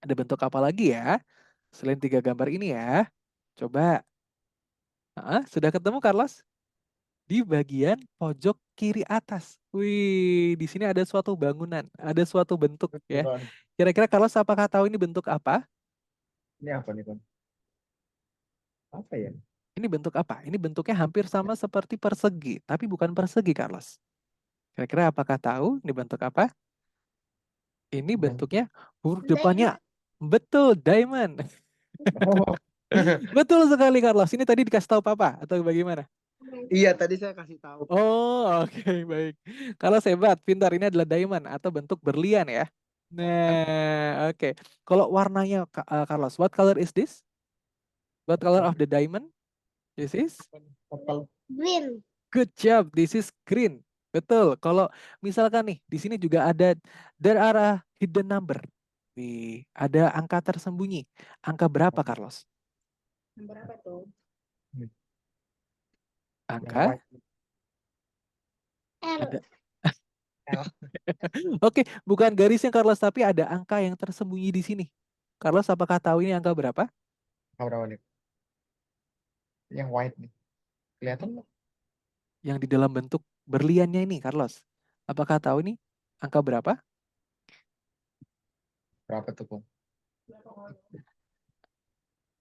ada bentuk apa lagi ya? Selain tiga gambar ini ya. Coba, sudah ketemu Carlos? Di bagian pojok kiri atas. Wih, di sini ada suatu bangunan, ada suatu bentuk ya. beneran. Kira-kira kalau apakah tahu ini bentuk apa? Ini apa nih, Kon? Apa ya? Ini bentuk apa? Ini bentuknya hampir sama seperti persegi, tapi bukan persegi, Carlos. Kira-kira apakah tahu ini bentuk apa? Ini bentuknya huruf depannya Diamond. betul, diamond. Oh, Betul sekali, Carlos. Ini tadi dikasih tahu Papa atau bagaimana? iya tadi saya kasih tahu. Oh, oke, baik. Kalau hebat, pintar. Ini adalah diamond atau bentuk berlian ya. Nah, oke. Kalau warnanya, Carlos, what color is this? What color of the diamond? This is Kapal. Green. good job. This is green. Betul. Kalau misalkan nih, di sini juga ada there are a hidden number. Nih, ada angka tersembunyi. Angka berapa, Carlos? Berapa tuh? Yang Angka white. ada. L. L. Oke, bukan garisnya, Carlos, tapi ada angka yang tersembunyi di sini. Carlos, apakah tahu ini angka berapa? Berapa nih? Yang white nih. Kelihatan nggak? Yang di dalam bentuk berliannya ini, Carlos. Apakah tahu ini angka berapa? Berapa tuh, Kon?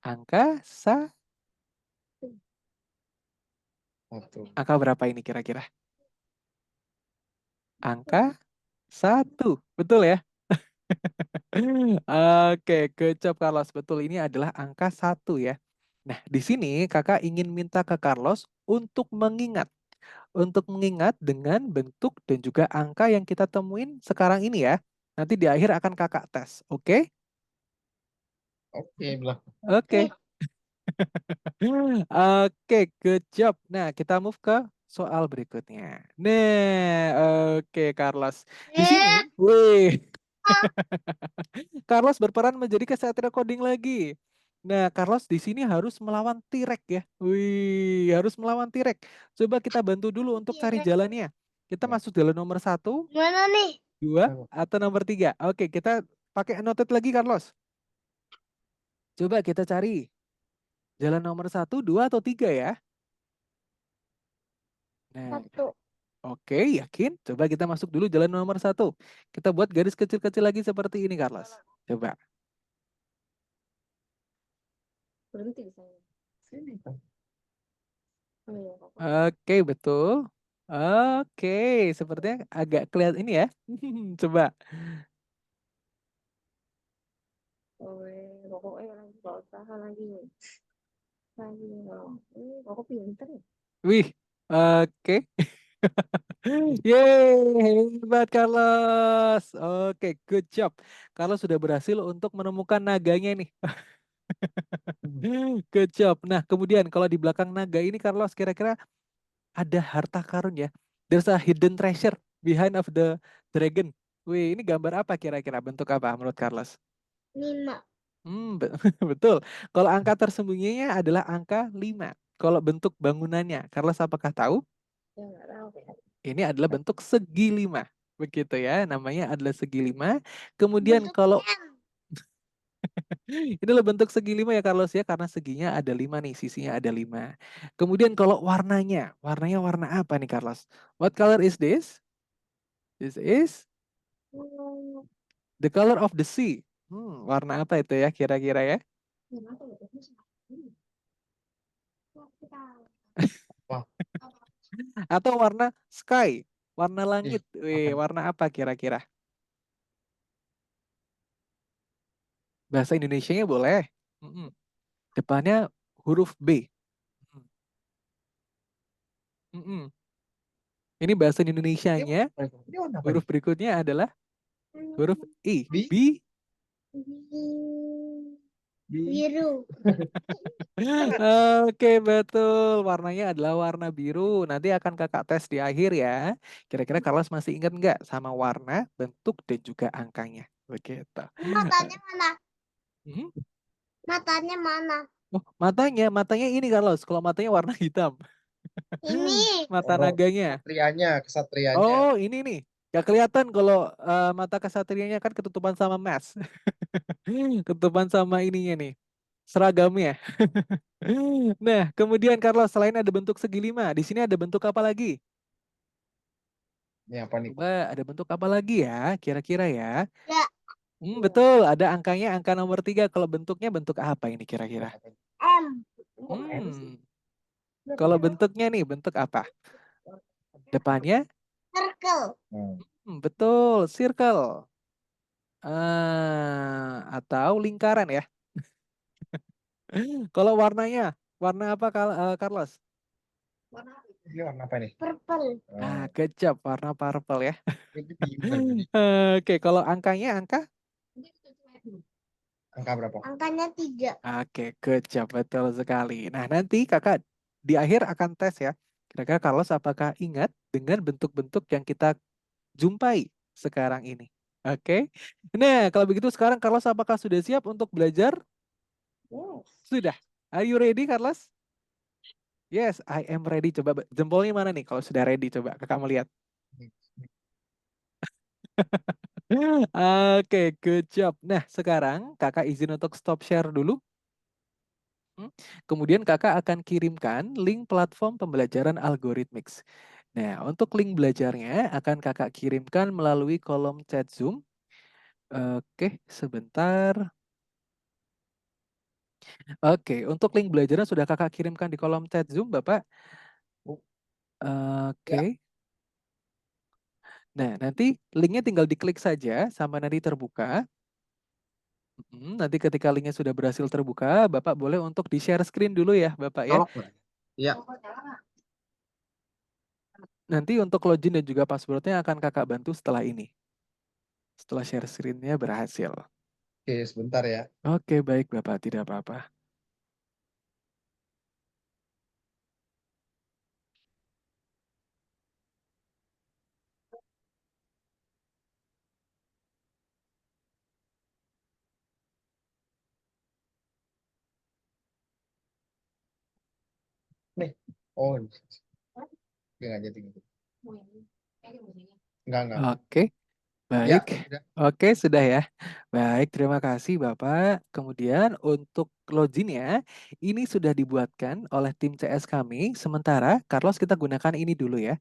Angka Satu. angka berapa ini kira-kira? Angka satu, betul ya? Oke, kecap Carlos. Betul, ini adalah angka satu ya. Nah, di sini kakak ingin minta ke Carlos untuk mengingat untuk mengingat dengan bentuk dan juga angka yang kita temuin sekarang ini ya. Nanti di akhir akan kakak tes, oke? Oke, bilang. Oke. Oke, good job. Nah, kita move ke soal berikutnya. Nah, oke, Carlos. Di sini, wih, Carlos berperan menjadi kesatria coding lagi. Nah, Carlos di sini harus melawan T-Rex ya. Wih, harus melawan T-Rex. Coba kita bantu dulu untuk cari jalannya. Kita Ya. masuk jalan nomor 1, Mana nih? 2, atau nomor 3. Oke, kita pakai annotate lagi, Carlos. Coba kita cari jalan nomor 1, 2, atau 3 ya. Nah, Satu. oke, yakin? Coba kita masuk dulu jalan nomor 1. Kita buat garis kecil-kecil lagi seperti ini, Carlos. Coba. Berhenti di sana. Sini kan. Oh iya, Kak. Oke, betul. Oke, sepertinya agak kelihatan ini ya. Coba. Oh, pokoknya lagi gak usaha lagi. Lagi loh. Kok pinter ya? Wih, oke. Yeay, hebat Carlos. Oke, good job. Carlos sudah berhasil untuk menemukan naganya nih. Good job. Nah, kemudian kalau di belakang naga ini Carlos kira-kira ada harta karun ya. There's a hidden treasure behind of the dragon. Wih, ini gambar apa kira-kira? Bentuk apa menurut Carlos? 5. Betul. Kalau angka tersembunyinya adalah angka 5. Kalau bentuk bangunannya, Carlos apakah tahu? Ya nggak tahu. Ini adalah bentuk segi 5. Begitu ya, namanya adalah segi 5. Kemudian Bentuk kalau M. ini adalah bentuk segi 5 ya Carlos ya, karena seginya ada 5 nih, sisinya ada 5. Kemudian kalau warnanya warna apa nih Carlos? What color is this? This is Hmm, the color of the sea. Warna apa itu ya kira-kira ya? gimana tuh? Kita Wah, Atau warna sky, warna iya. langit. Apa Wih, nih? warna apa kira-kira? Bahasa Indonesianya boleh. Mm-mm. Depannya huruf B. Mm-mm. Ini bahasa Ini Indonesianya. apa itu? Ini warna apa Huruf nih? berikutnya adalah huruf I. Bi? B. Bi? biru. Oke, betul. Warnanya adalah warna biru. Nanti akan kakak tes di akhir ya. Kira-kira Carlos masih ingat nggak sama warna, bentuk, dan juga angkanya? Begitu. Matanya mana? Mhm. Matanya mana? Oh, matanya ini Carlos. Kalau matanya warna hitam. Ini. Mata Oh, naganya. kesatrianya, kesatrianya. Oh, ini nih. Gak kelihatan kalau mata kesatrianya kan ketutupan sama mask. Ketutupan sama ininya nih. Seragamnya. Nah, kemudian Carlos, selain ada bentuk segi 5, di sini ada bentuk apa lagi? Ini apa nih? Coba ada bentuk apa lagi ya? Kira-kira ya. Ya. Betul, ada angkanya, angka nomor 3. Kalau bentuknya bentuk apa ini kira-kira? Apa ini? M. Kok M sih? Hmm, kalau bentuknya nih, bentuk apa? Depannya? Circle. Betul, circle. Atau lingkaran ya. Kalau warnanya, warna apa Carlos? Warna apa? Ini warna apa nih? Purple. Nah, good job, warna purple ya. Ini biru ini. Oke, kalau angkanya angka? Angka berapa? Angkanya 3. Oke, good job, betul sekali. Nah, nanti kakak di akhir akan tes ya. Kira-kira Carlos apakah ingat dengan bentuk-bentuk yang kita jumpai sekarang ini? Oke. Nah, kalau begitu sekarang Carlos apakah sudah siap untuk belajar? Yes. Sudah. Are you ready, Carlos? Yes, I am ready. Coba jempolnya mana nih kalau sudah ready? Coba kakak mau lihat. Oke, good job. Nah, sekarang kakak izin untuk stop share dulu. Kemudian kakak akan kirimkan link platform pembelajaran Algorithmics. Nah, untuk link belajarnya akan kakak kirimkan melalui kolom chat Zoom. Oke, sebentar. Oke, untuk link belajarnya sudah kakak kirimkan di kolom chat Zoom, Bapak. Ya. Oke. Nah, nanti linknya tinggal diklik saja sampai nanti terbuka. Nanti ketika linknya sudah berhasil terbuka, Bapak boleh untuk di-share screen dulu ya, Bapak ya. Colok nggak? Iya. Nanti untuk login dan juga passwordnya akan kakak bantu setelah ini. Setelah share screen-nya berhasil. Oke, sebentar ya. Oke, baik Bapak, tidak apa-apa. Nih. Oh, nggak jadi. Enggak. Oke, Ya, baik. udah. Oke, sudah ya. Baik, terima kasih Bapak. Kemudian untuk loginnya, ini sudah dibuatkan oleh tim CS kami. Sementara, Carlos kita gunakan ini dulu ya.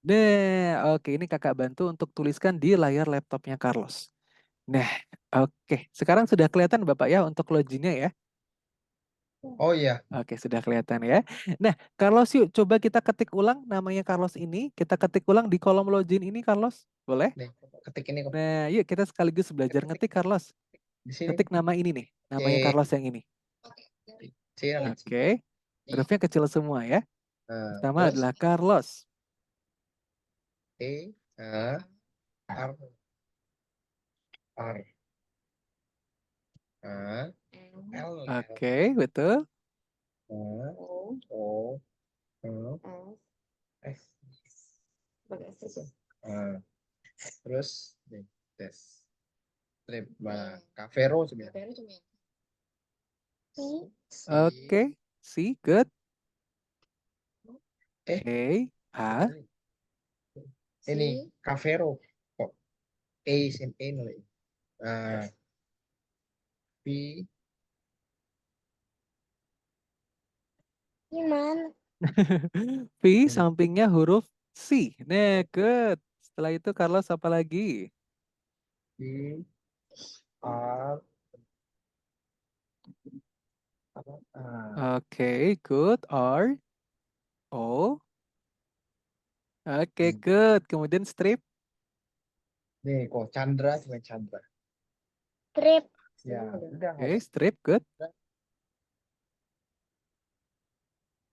Nah, oke, ini kakak bantu untuk tuliskan di layar laptopnya Carlos. Nah, oke. Sekarang sudah kelihatan Bapak ya untuk loginnya ya. Oh iya, Oke, sudah kelihatan ya. Nah, Carlos yuk coba kita ketik ulang namanya Carlos ini. Kita ketik ulang di kolom login ini Carlos. Boleh? nih, ketik ini kok. Nah, yuk kita sekaligus belajar Ketik ngetik Carlos. di sini. Ketik nama ini nih. Namanya C, Carlos yang ini. C yang kecil. Oke. Hurufnya kecil semua ya. Nah, Pertama terus adalah Carlos. E, A, R, R, A, L, Oke, betul. A, O, N, S. Nah, terus nih, tes. Strip, nah, Cavero sebenarnya. C, Oke. C, good. eh, A, A. ini Cavero. Kok A sin A nih. Nah, P, Gimana? V sampingnya huruf C. Nah, good. Setelah itu Carlos apa lagi? P, R, apa? Oke, good. R, O. Oke, good. Kemudian strip. Nih kok Chandra cuma Chandra. Trip. Ya, udah nggak Oke, usah. strip, good. Udah.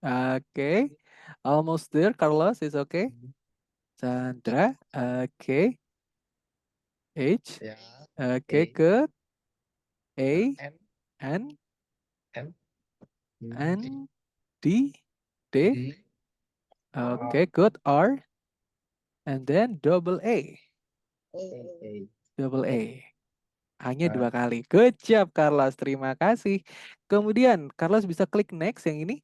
Oke, almost there, Carlos. It's okay. Sandra. Oke, H. Ya, Oke, E, good. nah, A, N, N, N, D, N, D, D. D, R, Oke, good. R. And then double A. A. Double A. Hanya Nah, dua kali. Good job, Carlos. Terima kasih. Kemudian, Carlos bisa klik next yang ini.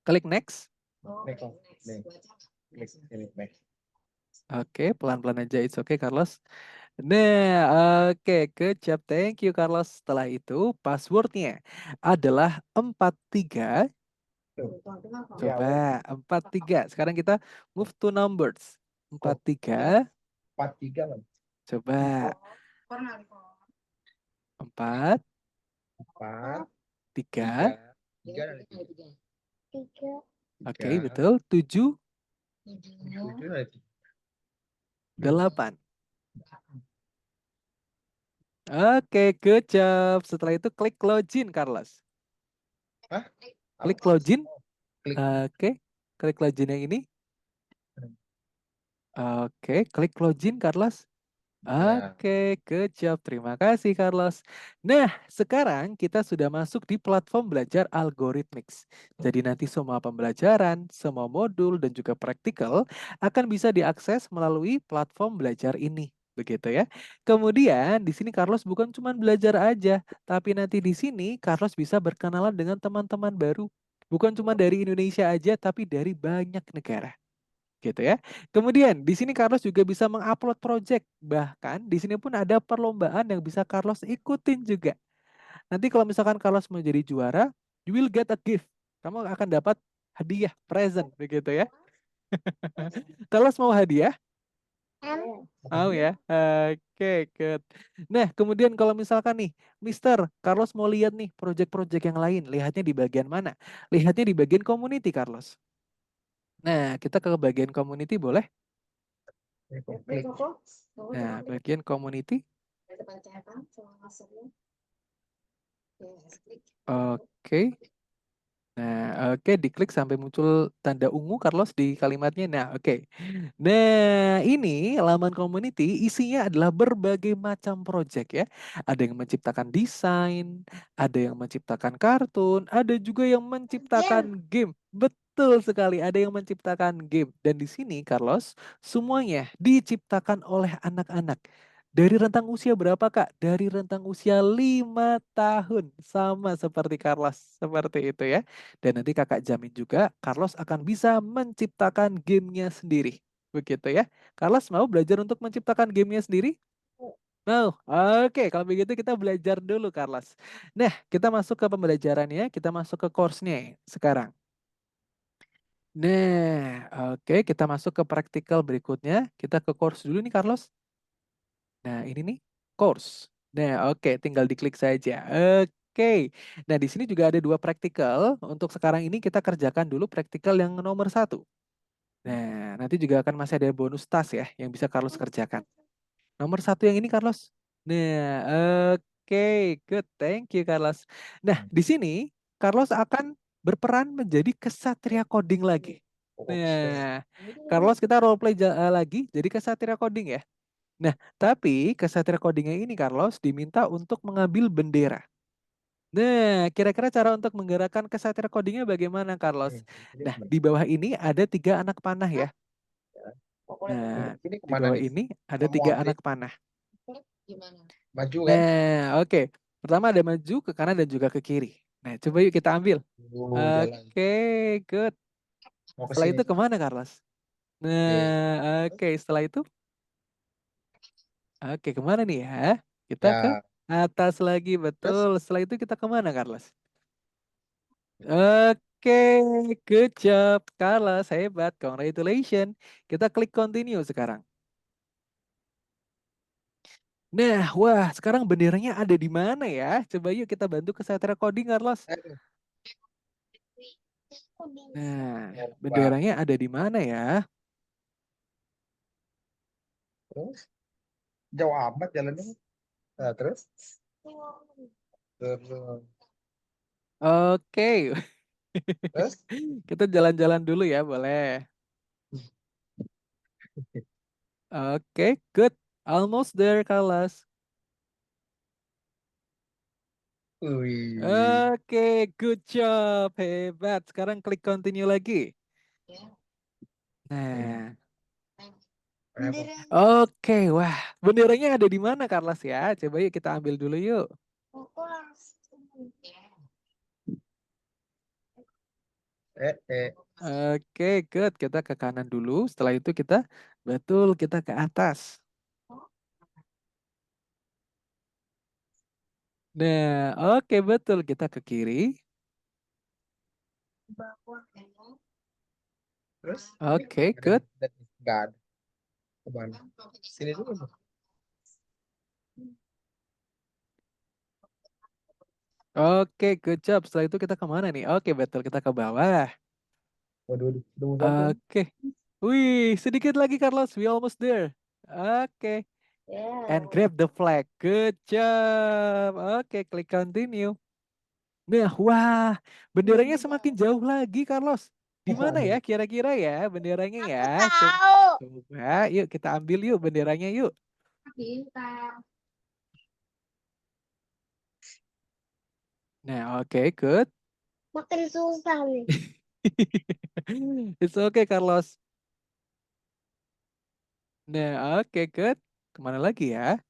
Klik next. nih kok, nih, klik ini next. Oke, pelan-pelan aja. It's okay, Carlos. Nah, oke. Good job. Thank you, Carlos. Setelah itu, passwordnya adalah 43. Tuh. Ya, Coba, 43. Sekarang kita move to numbers. kok 43. 43 kan? Coba, 4, 4, 3, 3. 3 ada 3. Tiga. Oke, betul. 7, 7 ada 3. 8. Oke, good job. Setelah itu klik login, Carlos. Hah? Klik login. Klik. Oke, klik login yang ini. Oke, klik login, Carlos. Ya. Oke, good job. Terima kasih, Carlos. Nah, sekarang kita sudah masuk di platform belajar algorithmics. Jadi nanti semua pembelajaran, semua modul, dan juga praktikal akan bisa diakses melalui platform belajar ini. Begitu ya. Kemudian di sini Carlos bukan cuma belajar aja, tapi nanti di sini Carlos bisa berkenalan dengan teman-teman baru. Bukan cuma dari Indonesia aja, tapi dari banyak negara gitu ya. Kemudian di sini Carlos juga bisa mengupload project. Bahkan di sini pun ada perlombaan yang bisa Carlos ikutin juga. Nanti kalau misalkan Carlos menjadi juara, you will get a gift. Kamu akan dapat hadiah, present begitu ya. Carlos mau hadiah? Mau ya? Oke, good. Nah, kemudian kalau misalkan nih, Mister, Carlos mau lihat nih project-project yang lain. Lihatnya di bagian mana? Lihatnya di bagian community, Carlos. Nah, kita ke bagian community boleh? Klik. Nah, bagian community. Oke. Nah, oke, diklik sampai muncul tanda ungu Carlos di kalimatnya. Nah, oke. Nah, ini laman community isinya adalah berbagai macam project ya. Ada yang menciptakan desain, ada yang menciptakan kartun, ada juga yang menciptakan game. Betul sekali, ada yang menciptakan game. Dan di sini Carlos, semuanya diciptakan oleh anak-anak. Dari rentang usia berapa, Kak? Dari rentang usia 5 tahun. Sama seperti Carlos, seperti itu ya. Dan nanti kakak jamin juga Carlos akan bisa menciptakan gamenya sendiri. Begitu ya. Carlos mau belajar untuk menciptakan gamenya sendiri? Mau? Oke, kalau begitu kita belajar dulu Carlos. Nah, kita masuk ke pembelajarannya, kita masuk ke course-nya sekarang. Nah, oke, kita masuk ke praktikal berikutnya. Kita ke course dulu nih Carlos. Nah, ini nih course. Nah, oke, tinggal diklik saja. Oke. Nah, di sini juga ada dua praktikal. Untuk sekarang ini kita kerjakan dulu praktikal yang nomor satu. Nah, nanti juga akan masih ada bonus task ya yang bisa Carlos kerjakan. Nomor satu yang ini Carlos. Nah, oke, good. Thank you Carlos. Nah, di sini Carlos akan berperan menjadi kesatria coding lagi. Oke. Nah, Carlos kita role play lagi jadi kesatria coding ya. Nah, tapi kesatria codingnya ini Carlos diminta untuk mengambil bendera. Nah, kira-kira cara untuk menggerakkan kesatria codingnya bagaimana Carlos? Ini Nah, kemana? di bawah ini ada 3 anak panah ya. Nah, Ini di kemana bawah nih? ini ada Kamu 3 anak update panah. maju kan? Nah, oke. Pertama ada maju ke kanan dan juga ke kiri. Nah, coba yuk kita ambil. Jalan. Oke, good. Mau ke Setelah sini. itu kemana Carlos? Oke. Nah, oke. Setelah itu, oke kemana nih ya? Kita ke Ya. atas lagi, Terus? betul. Setelah itu kita kemana Carlos? Oke, good job. Carlos, hebat. Congratulations. Kita klik continue sekarang. Nah, wah, sekarang benderanya ada di mana ya? Coba yuk kita bantu ke Setra Coding, Carlos. Aduh, Nah, coba. benderanya ada di mana ya? Terus? Jauh amat jalannya. Nah, terus? Terus. Oke, Terus? kita jalan-jalan dulu ya, boleh. Oke, good. Almost there, Carlos. Wih. Oke, good job. Hebat. Sekarang klik continue lagi. Hmm. Nah, Apa? oke, wah. Benderanya ada di mana, Carlos ya? Coba yuk kita ambil dulu yuk. Eh. Oke, good. Kita ke kanan dulu. Setelah itu kita, betul, kita ke atas. Nah, oke, betul. Kita ke kiri. Terus? Ini Oke, ada good. nggak ada. Kemana? Sini dulu. Oke, good job. Setelah itu kita kemana nih? Oke, betul. Kita ke bawah. Waduh, waduh. Udah mau jatuh. Oke. Wih, sedikit lagi, Carlos. We almost there. Oke. And grab the flag. Good job. Oke, klik continue. Nah, wah, benderanya semakin jauh lagi, Carlos. Di mana ya kira-kira ya benderanya ya? Coba, coba, yuk kita ambil yuk benderanya yuk. Nah, oke, good. Makin susah nih. It's okay, Carlos. Nah, oke, good. Kemana lagi ya?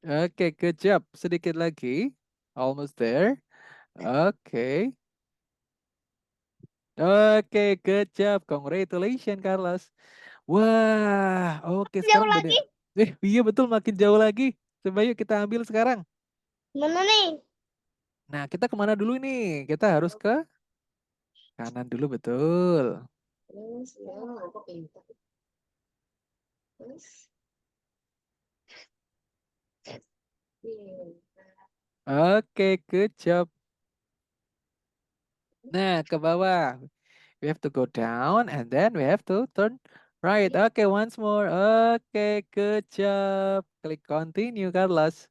Oke, good job. Sedikit lagi. Almost there. Oke. Oke, good job. Congratulations, Carlos. Wah, oke Jauh sekarang lagi. iya betul makin jauh lagi. Coba yuk kita ambil sekarang. Mana nih? Nah, kita kemana dulu nih? Kita harus ke kanan dulu, betul. Terus, ya, aku pintar. Terus, Oke, good job. Nah, ke bawah. We have to go down and then we have to turn right. Okay, once more. Okay, good job. Klik continue, Carlos.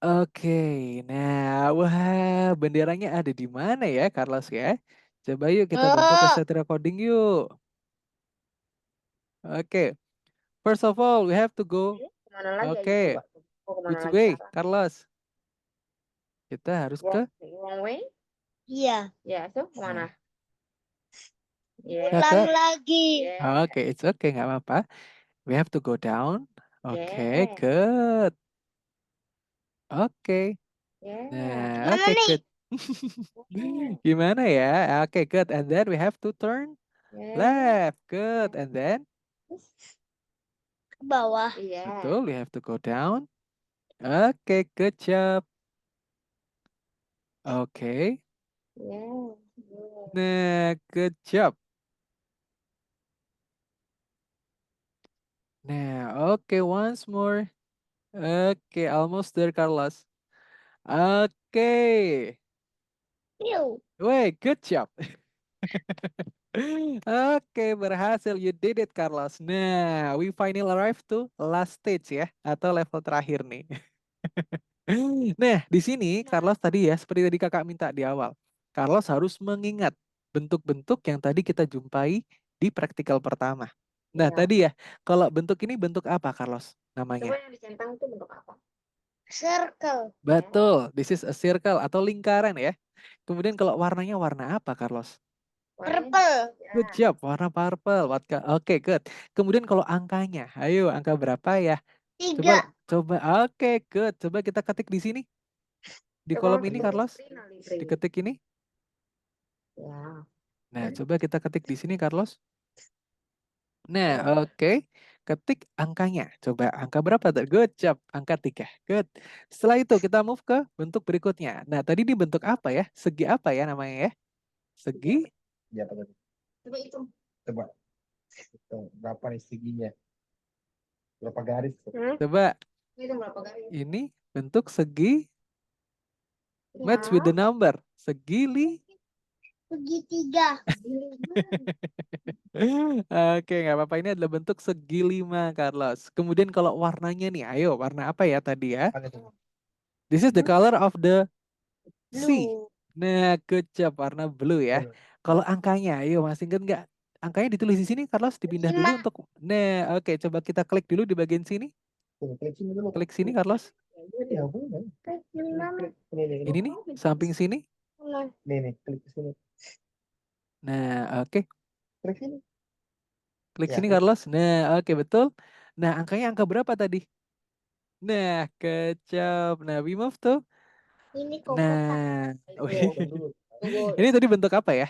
Oke, nah, wah, benderanya ada di mana ya, Carlos ya? Coba yuk kita bentuk Oh, kesatria coding yuk. Oke, first of all, we have to go. Ini kemana lagi? Ayo Oke, coba. Mau kemana which lagi way, sekarang? Carlos? Kita harus ke Wrong way? iya. Ya, so kemana? nah, Yeah. Ulang ke lagi. Yeah. oke, it's okay, nggak apa-apa. We have to go down. Oke, Yeah. good. Oke. Yeah. Nah, Gimana oke, nih? good. Gimana ya? Oke, good. And then we have to turn Yeah. left. Good. And then, Ke bawah. Yeah. betul, we have to go down. Oke, good job. Oke. Yeah. Nah, good job. Nah, oke, once more. Oke, almost there, Carlos. Oke. Yuk. Wait, good job. Oke, berhasil. You did it, Carlos. Nah, we finally arrived to last stage ya, atau level terakhir nih. Nah, di sini Carlos tadi ya, seperti tadi kakak minta di awal. Carlos harus mengingat bentuk-bentuk yang tadi kita jumpai di praktikal pertama. Nah, Ya. tadi ya, kalau bentuk ini bentuk apa, Carlos? Coba Namanya? yang dicentang itu bentuk apa? Circle. Betul, this is a circle atau lingkaran ya. Kemudian kalau warnanya warna apa, Carlos? Purple. Good job, warna purple. Oke, good. Kemudian kalau angkanya, ayo angka berapa ya? Coba, 3. coba. Oke, good. Coba kita ketik di sini, di Coba kolom di ini, print, Carlos. di print. Diketik ini. Ya. Nah, coba kita ketik di sini, Carlos. Nah, Ya. oke. Ketik angkanya. Coba angka berapa tuh? Good job, angka 3. Good. Setelah itu kita move ke bentuk berikutnya. Nah, tadi di bentuk apa ya? Segi apa ya namanya ya? Segi. Ya, apa tadi? Coba hitung. Coba. Hitung berapa nih seginya? Berapa garis? Coba Hitung berapa garis? ini bentuk segi Ya. match with the number. Segi Segitiga. Oke, nggak apa-apa. Ini adalah bentuk segi 5, Carlos. Kemudian kalau warnanya nih, ayo warna apa ya tadi ya? Apa itu? This is the color of the sea. Blue. Nah, good job, warna blue ya. Blue. Kalau angkanya, ayo masih ingat nggak? Angkanya ditulis di sini, Carlos. Dipindah 5. dulu untuk. Nah, oke, coba kita klik dulu di bagian sini. Klik sini dulu. Klik sini, Carlos. Ya, boleh. Klik ini. Ini nih, samping sini. Nih, klik ke sini. Nah, oke. Klik sini. Klik Ya, sini, klik. Carlos. Nah, oke, betul. Nah, angkanya angka berapa tadi? Nah, kecap. Nah, we move tuh. Ini kok kotak. Nah, Hitung dulu. Tunggu. ini tadi bentuk apa ya?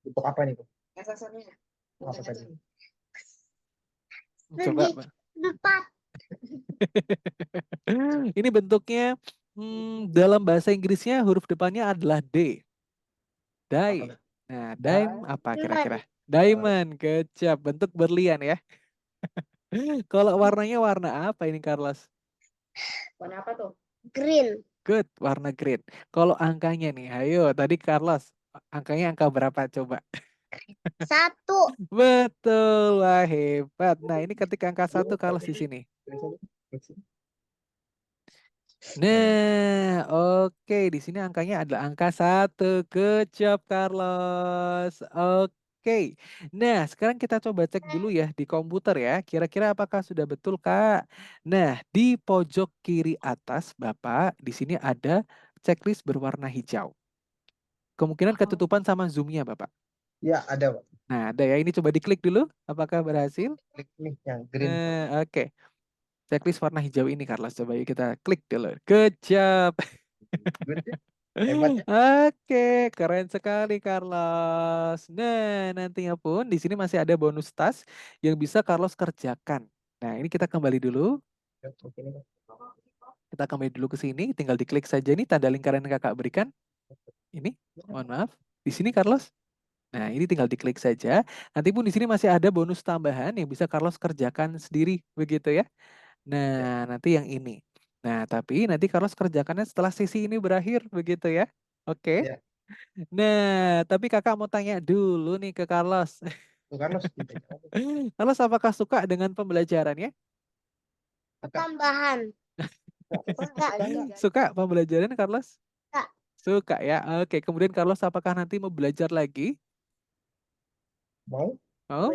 Bentuk apa nih? Sasarannya. Apa tadi? Coba. Segi depan. Ini bentuknya dalam bahasa Inggrisnya huruf depannya adalah D. Die. Apa? Nah, dime apa Diamond. kira-kira? Diamond, kecap. Bentuk berlian ya. Kalau warnanya warna apa ini, Carlos? Warna apa tuh? Green. Good, warna green. Kalau angkanya nih, ayo tadi Carlos, angkanya angka berapa coba? 1. Betul, wah hebat. Nah, ini ketika angka 1 Carlos di sini. Klik sini. Nah, oke, di sini angkanya adalah angka 1. Good job, Carlos. Oke. Nah, sekarang kita coba cek dulu ya di komputer ya. Kira-kira apakah sudah betul, Kak? Nah, di pojok kiri atas, Bapak, di sini ada checklist berwarna hijau. Kemungkinan ketutupan sama zoom-nya, Bapak. Ya, ada, Pak. Nah, ada ya. Ini coba diklik dulu. Apakah berhasil? Klik nih yang green. Nah, oke. Checklist warna hijau ini, Carlos. Coba yuk kita klik dulu. Good job. Good ya? Hebat ya? Oke, keren sekali Carlos. Nah, nantinya pun di sini masih ada bonus task yang bisa Carlos kerjakan. Nah, ini kita kembali dulu. Ya, oke nih, Pak. Kita kembali dulu ke sini, tinggal diklik saja nih tanda lingkaran yang Kakak berikan. Ini, mohon maaf. Di sini Carlos. Nah, ini tinggal diklik saja. Nanti pun di sini masih ada bonus tambahan yang bisa Carlos kerjakan sendiri, begitu ya. Nah, nanti yang ini. Nah, tapi nanti Carlos kerjakannya setelah sesi ini berakhir, begitu ya. Oke. Ya. Nah, tapi kakak mau tanya dulu nih ke Carlos. Tuh kan harus kita Carlos apakah suka dengan pembelajarannya? Tambahan. Suka, belajar. Suka pembelajaran Carlos? Suka. Suka ya. Oke, kemudian Carlos apakah nanti mau belajar lagi? Mau? Mau?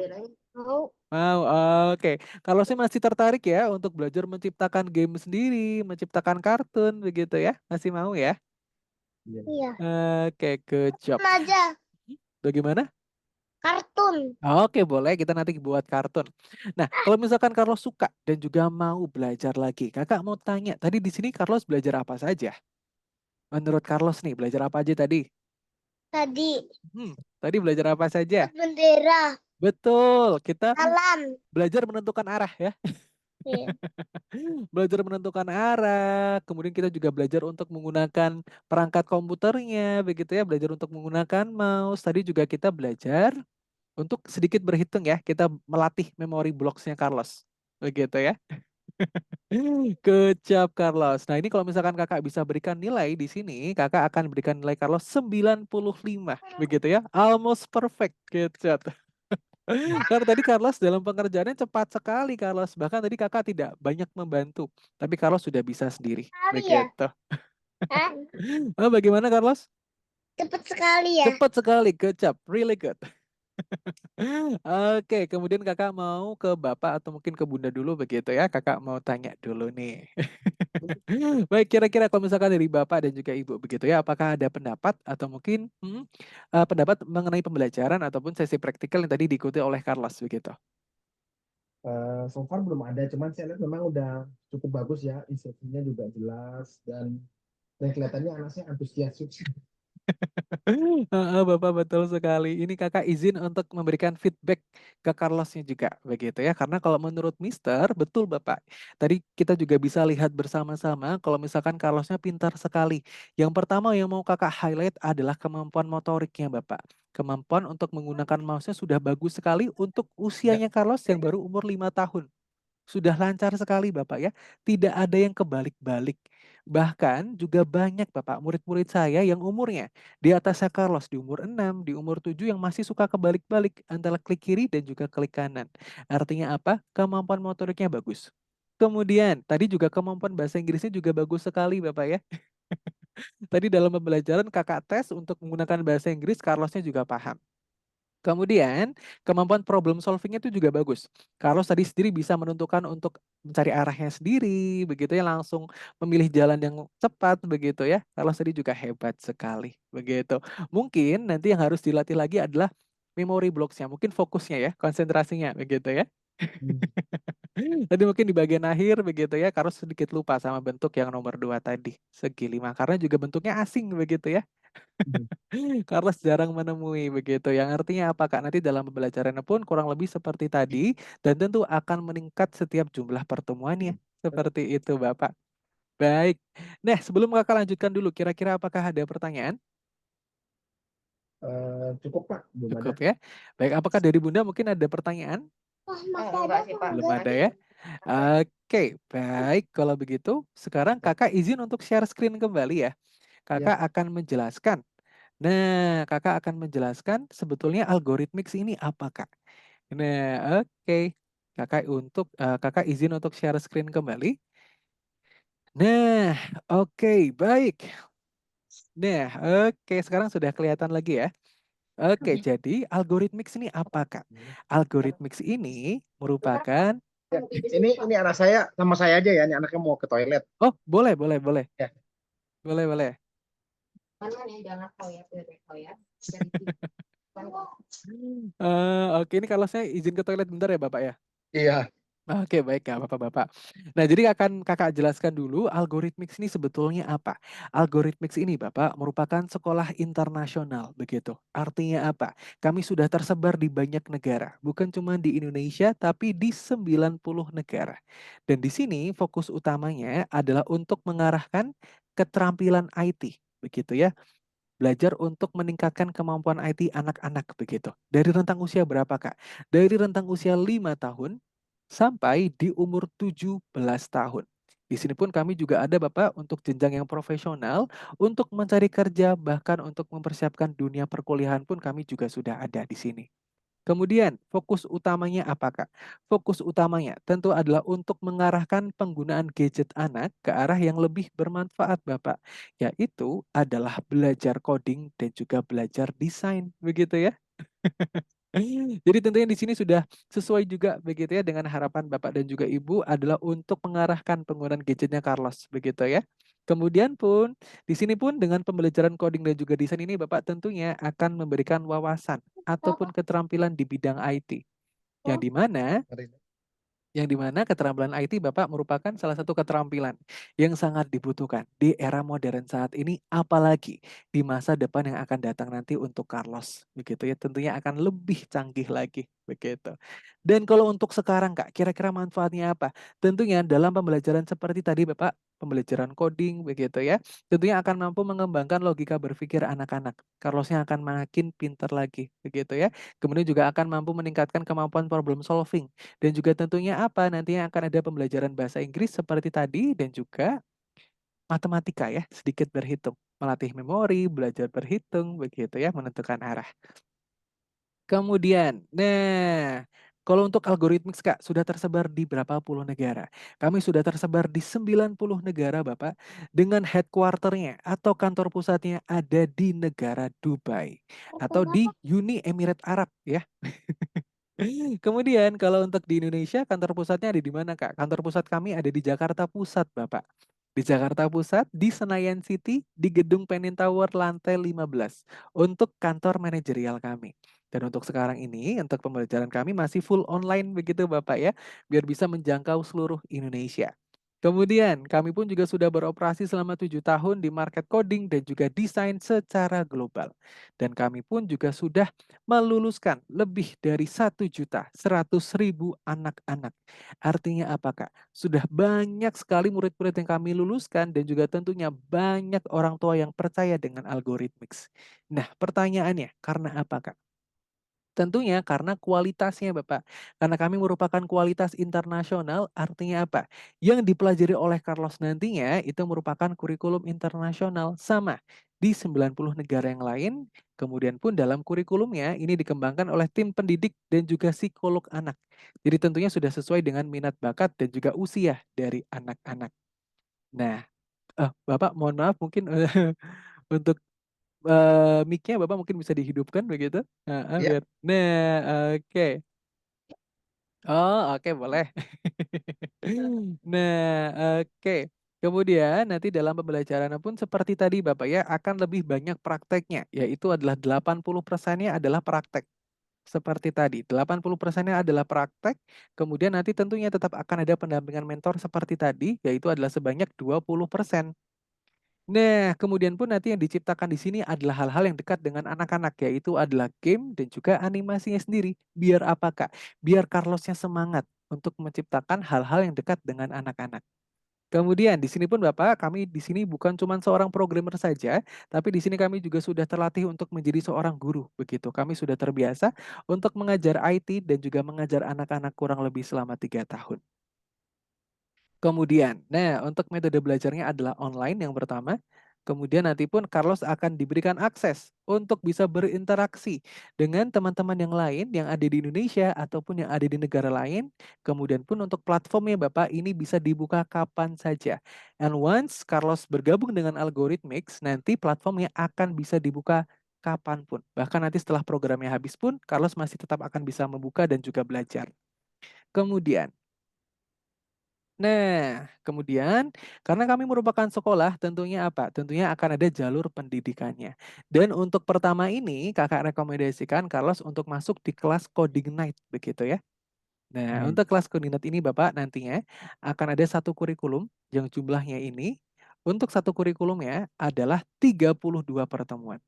Mau. Mau. Oke. Carlosnya masih tertarik ya untuk belajar menciptakan game sendiri, menciptakan kartun begitu ya? Masih mau ya? Iya. Iya. Oke, good job. Kartun aja. Bagaimana? Kartun. Oke, boleh kita nanti buat kartun. Nah, kalau misalkan Carlos suka dan juga mau belajar lagi, kakak mau tanya, tadi di sini Carlos belajar apa saja? Menurut Carlos nih, belajar apa aja tadi? Tadi. Tadi belajar apa saja? Buat bendera. Betul, kita Alam. belajar menentukan arah ya. Iya. Belajar menentukan arah, kemudian kita juga belajar untuk menggunakan perangkat komputernya, begitu ya, belajar untuk menggunakan mouse. Tadi juga kita belajar untuk sedikit berhitung ya, kita melatih memori blocks-nya Carlos. Begitu ya. Kecap Carlos. Nah, ini kalau misalkan kakak bisa berikan nilai di sini, kakak akan berikan nilai Carlos 95. Begitu ya. Almost perfect. Kecap. Karena tadi Carlos dalam pengerjaannya cepat sekali, Carlos. Bahkan tadi kakak tidak banyak membantu. Tapi Carlos sudah bisa sendiri. Sekali ya? Begitu. Hah? Bagaimana Carlos? Cepet sekali ya? Cepat sekali. Kecap. Really good. Oke, kemudian kakak mau ke bapak atau mungkin ke bunda dulu begitu ya. Kakak mau tanya dulu nih. Baik, kira-kira kalau misalkan dari bapak dan juga ibu begitu ya, apakah ada pendapat atau mungkin pendapat mengenai pembelajaran ataupun sesi praktikal yang tadi diikuti oleh Carlos begitu? So far belum ada, cuman saya lihat memang udah cukup bagus ya, instruksinya juga jelas dan kelihatannya anaknya antusias juga. Heeh, Bapak betul sekali. Ini kakak izin untuk memberikan feedback ke Carlosnya juga begitu ya. Karena kalau menurut Mister, betul Bapak. Tadi kita juga bisa lihat bersama-sama kalau misalkan Carlosnya pintar sekali. Yang pertama yang mau kakak highlight adalah kemampuan motoriknya Bapak. Kemampuan untuk menggunakan mouse-nya sudah bagus sekali untuk Ya. usianya Carlos yang baru umur 5 tahun. Sudah lancar sekali Bapak ya. Tidak ada yang kebalik-balik. Bahkan juga banyak Bapak murid-murid saya yang umurnya di atasnya Carlos di umur 6, di umur 7 yang masih suka kebalik-balik antara klik kiri dan juga klik kanan. Artinya apa? Kemampuan motoriknya bagus. Kemudian tadi juga kemampuan bahasa Inggrisnya juga bagus sekali Bapak ya. Tadi dalam pembelajaran kakak tes untuk menggunakan bahasa Inggris, Carlosnya juga paham. Kemudian, kemampuan problem solving-nya itu juga bagus. Carlos tadi sendiri bisa menentukan untuk mencari arahnya sendiri, begitu ya, langsung memilih jalan yang cepat, begitu ya. Carlos tadi juga hebat sekali, begitu. Mungkin nanti yang harus dilatih lagi adalah memory blocks-nya, mungkin fokusnya ya, konsentrasinya, begitu ya. Hmm. Tadi mungkin di bagian akhir, begitu ya, Carlos sedikit lupa sama bentuk yang nomor 2 tadi, segi 5, karena juga bentuknya asing, begitu ya. Carlos jarang menemui begitu, yang artinya apa Kak? Nanti dalam pembelajarannya pun kurang lebih seperti tadi dan tentu akan meningkat setiap jumlah pertemuannya. Seperti itu Bapak. Baik. Nah, sebelum Kakak lanjutkan dulu, kira-kira apakah ada pertanyaan? Cukup Pak, belum ada. Cukup ya. Baik, apakah dari Bunda mungkin ada pertanyaan? Wah, masih Oh, ada enggak sih, Pak. Belum enggak? ada ya. Oke, baik. Kalau begitu, sekarang Kakak izin untuk share screen kembali ya. Ya. Kakak akan menjelaskan. Nah, Kakak akan menjelaskan sebetulnya algoritmix ini apa, Kak? Nah, oke. Kakak izin untuk share screen kembali. Nah, oke, baik. Nah, oke, sekarang sudah kelihatan lagi ya. Oke, jadi algoritmix ini apa, Kak? Algoritmix ini merupakan Ya. Ini anak saya sama saya aja ya, ini anaknya mau ke toilet. Oh, boleh, boleh, boleh. Ya. Boleh, boleh. Mana nih, jangan kau ya, kau ya. Oke, ini kalau saya izin ke toilet bentar ya, Bapak ya. Iya. Oke, baik ya Bapak-Bapak. Nah, jadi akan Kakak jelaskan dulu algoritmix ini sebetulnya apa. Algoritmix ini Bapak merupakan sekolah internasional begitu. Artinya apa? Kami sudah tersebar di banyak negara, bukan cuma di Indonesia tapi di 90 negara. Dan di sini fokus utamanya adalah untuk mengarahkan keterampilan IT, begitu ya. Belajar untuk meningkatkan kemampuan IT anak-anak begitu. Dari rentang usia berapa, Kak? Dari rentang usia 5 tahun sampai di umur 17 tahun. Di sini pun kami juga ada Bapak untuk jenjang yang profesional, untuk mencari kerja, bahkan untuk mempersiapkan dunia perkuliahan pun kami juga sudah ada di sini. Kemudian fokus utamanya apa, Kak? Fokus utamanya tentu adalah untuk mengarahkan penggunaan gadget anak ke arah yang lebih bermanfaat, Bapak, yaitu adalah belajar coding dan juga belajar desain, begitu ya. Jadi tentunya di sini sudah sesuai juga begitu ya dengan harapan Bapak dan juga Ibu adalah untuk mengarahkan penggunaan gadgetnya Carlos, begitu ya. Kemudian pun di sini pun dengan pembelajaran coding dan juga desain ini Bapak tentunya akan memberikan wawasan ataupun keterampilan di bidang IT. Yang di mana keterampilan IT Bapak merupakan salah satu keterampilan yang sangat dibutuhkan di era modern saat ini, apalagi di masa depan yang akan datang nanti untuk Carlos, begitu ya. Tentunya akan lebih canggih lagi, begitu. Dan kalau untuk sekarang Kak, kira-kira manfaatnya apa? Tentunya dalam pembelajaran seperti tadi Bapak, pembelajaran coding begitu ya, tentunya akan mampu mengembangkan logika berpikir anak-anak. Carlosnya akan makin pintar lagi, begitu ya. Kemudian juga akan mampu meningkatkan kemampuan problem solving. Dan juga tentunya apa, nantinya akan ada pembelajaran bahasa Inggris seperti tadi dan juga matematika ya, sedikit berhitung. Melatih memori, belajar berhitung, begitu ya, menentukan arah. Kemudian, nah, kalau untuk algoritmik Kak, sudah tersebar di berapa puluh negara. Kami sudah tersebar di 90 negara Bapak, dengan headquarter-nya atau kantor pusatnya ada di negara Dubai atau di Uni Emirat Arab ya. Kemudian kalau untuk di Indonesia kantor pusatnya ada di mana, Kak? Kantor pusat kami ada di Jakarta Pusat, Bapak. Di Jakarta Pusat, di Senayan City, di Gedung Penin Tower lantai 15 untuk kantor manajerial kami. Dan untuk sekarang ini, untuk pembelajaran kami masih full online begitu Bapak ya, biar bisa menjangkau seluruh Indonesia. Kemudian, kami pun juga sudah beroperasi selama 7 tahun di market coding dan juga desain secara global. Dan kami pun juga sudah meluluskan lebih dari 1.100.000 anak-anak. Artinya apa, Kak? Sudah banyak sekali murid-murid yang kami luluskan dan juga tentunya banyak orang tua yang percaya dengan algoritmix. Nah, pertanyaannya, karena apa, Kak? Tentunya karena kualitasnya Bapak. Karena kami merupakan kualitas internasional, artinya apa? Yang dipelajari oleh Carlos nantinya itu merupakan kurikulum internasional sama di 90 negara yang lain. Kemudian pun dalam kurikulumnya ini dikembangkan oleh tim pendidik dan juga psikolog anak. Jadi tentunya sudah sesuai dengan minat bakat dan juga usia dari anak-anak. Nah, Bapak mohon maaf mungkin untuk mic-nya Bapak mungkin bisa dihidupkan begitu? Heeh, Ya, biar nah, oke. Oh, oke boleh. Nah, oke. Kemudian nanti dalam pembelajaran pun seperti tadi Bapak ya, akan lebih banyak prakteknya, yaitu adalah 80%-nya adalah praktek. Seperti tadi, 80%-nya adalah praktek, kemudian nanti tentunya tetap akan ada pendampingan mentor seperti tadi, yaitu adalah sebanyak 20%. Nah, kemudian pun nanti yang diciptakan di sini adalah hal-hal yang dekat dengan anak-anak, yaitu adalah game dan juga animasinya sendiri. Biar apa, Kak? Biar Carlosnya semangat untuk menciptakan hal-hal yang dekat dengan anak-anak. Kemudian di sini pun Bapak, kami di sini bukan cuma seorang programmer saja, tapi di sini kami juga sudah terlatih untuk menjadi seorang guru, begitu. Kami sudah terbiasa untuk mengajar IT dan juga mengajar anak-anak kurang lebih selama 3 tahun. Kemudian, nah untuk metode belajarnya adalah online yang pertama. Kemudian nanti pun Carlos akan diberikan akses untuk bisa berinteraksi dengan teman-teman yang lain yang ada di Indonesia ataupun yang ada di negara lain. Kemudian pun untuk platformnya Bapak ini bisa dibuka kapan saja. And once Carlos bergabung dengan Algorithmix, nanti platformnya akan bisa dibuka kapanpun. Bahkan nanti setelah programnya habis pun, Carlos masih tetap akan bisa membuka dan juga belajar. Kemudian, kemudian karena kami merupakan sekolah tentunya apa? Tentunya akan ada jalur pendidikannya. Dan untuk pertama ini Kakak rekomendasikan Carlos untuk masuk di kelas Coding Night begitu ya. Nah, hmm. untuk kelas Coding Night ini Bapak nantinya akan ada satu kurikulum yang jumlahnya ini untuk satu kurikulumnya adalah 32 pertemuan.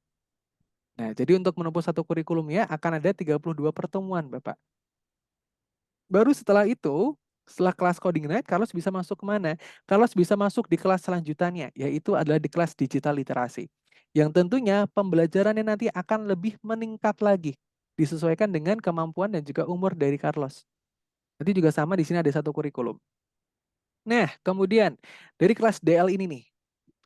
Nah, jadi untuk menempuh satu kurikulumnya akan ada 32 pertemuan Bapak. Baru setelah itu, setelah kelas coding night, Carlos bisa masuk kemana? Carlos bisa masuk di kelas selanjutannya, yaitu adalah di kelas digital literasi. Yang tentunya pembelajarannya nanti akan lebih meningkat lagi, disesuaikan dengan kemampuan dan juga umur dari Carlos. Nanti juga sama di sini ada satu kurikulum. Nah, kemudian dari kelas DL ini nih,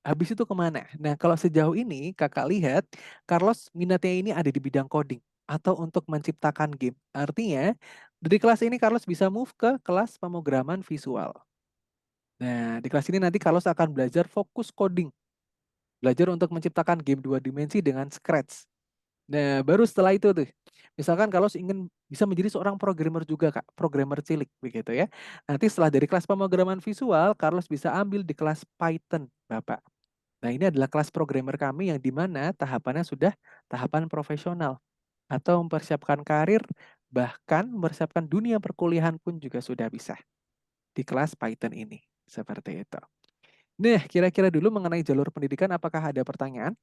habis itu kemana? Nah, kalau sejauh ini kakak lihat, Carlos minatnya ini ada di bidang coding. atau untuk menciptakan game. Artinya, dari kelas ini Carlos bisa move ke kelas pemrograman visual. Nah, di kelas ini nanti Carlos akan belajar fokus coding. Belajar untuk menciptakan game 2 dimensi dengan Scratch. Nah, baru setelah itu tuh, misalkan Carlos ingin bisa menjadi seorang programmer juga, Kak. Programmer cilik, begitu ya. Nanti setelah dari kelas pemrograman visual, Carlos bisa ambil di kelas Python, Bapak. Nah, ini adalah kelas programmer kami yang dimana tahapannya sudah tahapan profesional. Atau mempersiapkan karir, bahkan mempersiapkan dunia perkuliahan pun juga sudah bisa di kelas Python ini. Seperti itu. Nah, kira-kira dulu mengenai jalur pendidikan, apakah ada pertanyaan?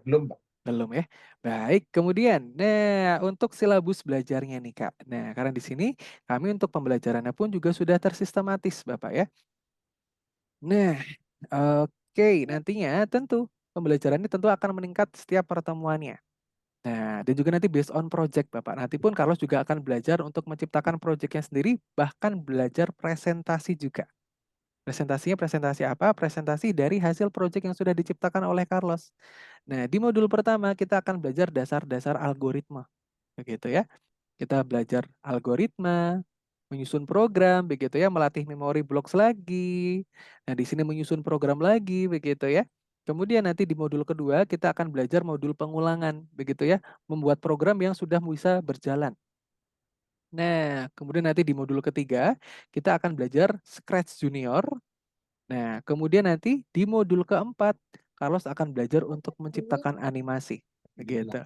Belum, Pak. Belum ya? Baik, kemudian, nah untuk silabus belajarnya nih Kak. Nah, karena di sini kami untuk pembelajarannya pun juga sudah tersistematis Bapak ya. Nah, oke, nantinya tentu pembelajarannya tentu akan meningkat setiap pertemuannya. Nah, dan juga nanti based on project Bapak. Nanti pun Carlos juga akan belajar untuk menciptakan projectnya sendiri, bahkan belajar presentasi juga. Presentasinya presentasi apa? Presentasi dari hasil project yang sudah diciptakan oleh Carlos. Nah, di modul pertama kita akan belajar dasar-dasar algoritma. Begitu ya. Kita belajar algoritma, menyusun program, begitu ya, melatih memori blocks lagi. Nah, di sini menyusun program lagi, begitu ya. Kemudian nanti di modul kedua kita akan belajar modul pengulangan, begitu ya, membuat program yang sudah bisa berjalan. Nah, kemudian nanti di modul ketiga kita akan belajar Scratch Junior. Nah, kemudian nanti di modul keempat Carlos akan belajar untuk menciptakan animasi, begitu.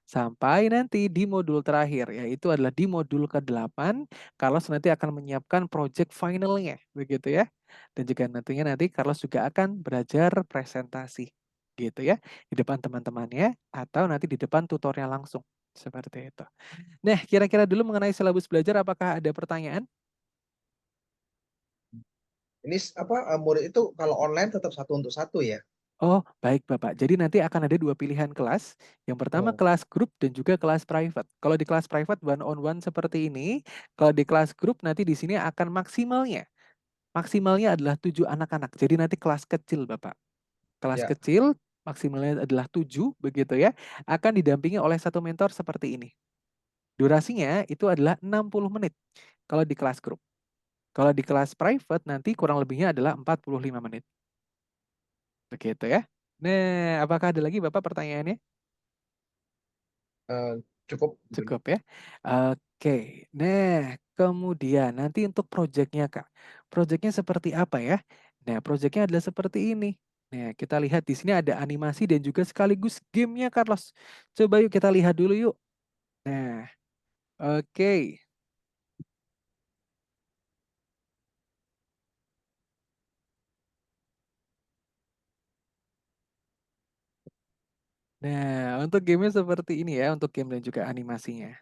Sampai nanti di modul terakhir, yaitu adalah di modul ke-8, Carlos nanti akan menyiapkan project finalnya, begitu ya. Dan juga nanti Carlos juga akan belajar presentasi, gitu ya, di depan teman-temannya atau nanti di depan tutornya langsung, seperti itu. Nah, kira-kira dulu mengenai silabus belajar, apakah ada pertanyaan? Ini apa murid itu kalau online tetap satu untuk satu ya? Oh, baik Bapak. Jadi nanti akan ada 2 pilihan kelas. Yang pertama Oh, kelas grup dan juga kelas private. Kalau di kelas private one on one seperti ini, kalau di kelas grup nanti di sini akan maksimalnya. Maksimalnya adalah 7 anak-anak. Jadi nanti kelas kecil Bapak. Kelas ya. kecil maksimalnya adalah 7 begitu ya. Akan didampingi oleh satu mentor seperti ini. Durasinya itu adalah 60 menit kalau di kelas grup. Kalau di kelas private nanti kurang lebihnya adalah 45 menit. Begitu ya. Nah, apakah ada lagi Bapak pertanyaannya? Eh, Cukup dulu. Cukup ya. Oke. Nah, kemudian nanti untuk proyeknya Kak. Proyeknya seperti apa ya? Nah, proyeknya adalah seperti ini. Nah, kita lihat di sini ada animasi dan juga sekaligus gamenya Carlos. Coba yuk kita lihat dulu yuk. Nah, oke. Nah, untuk gamenya seperti ini ya, untuk game dan juga animasinya.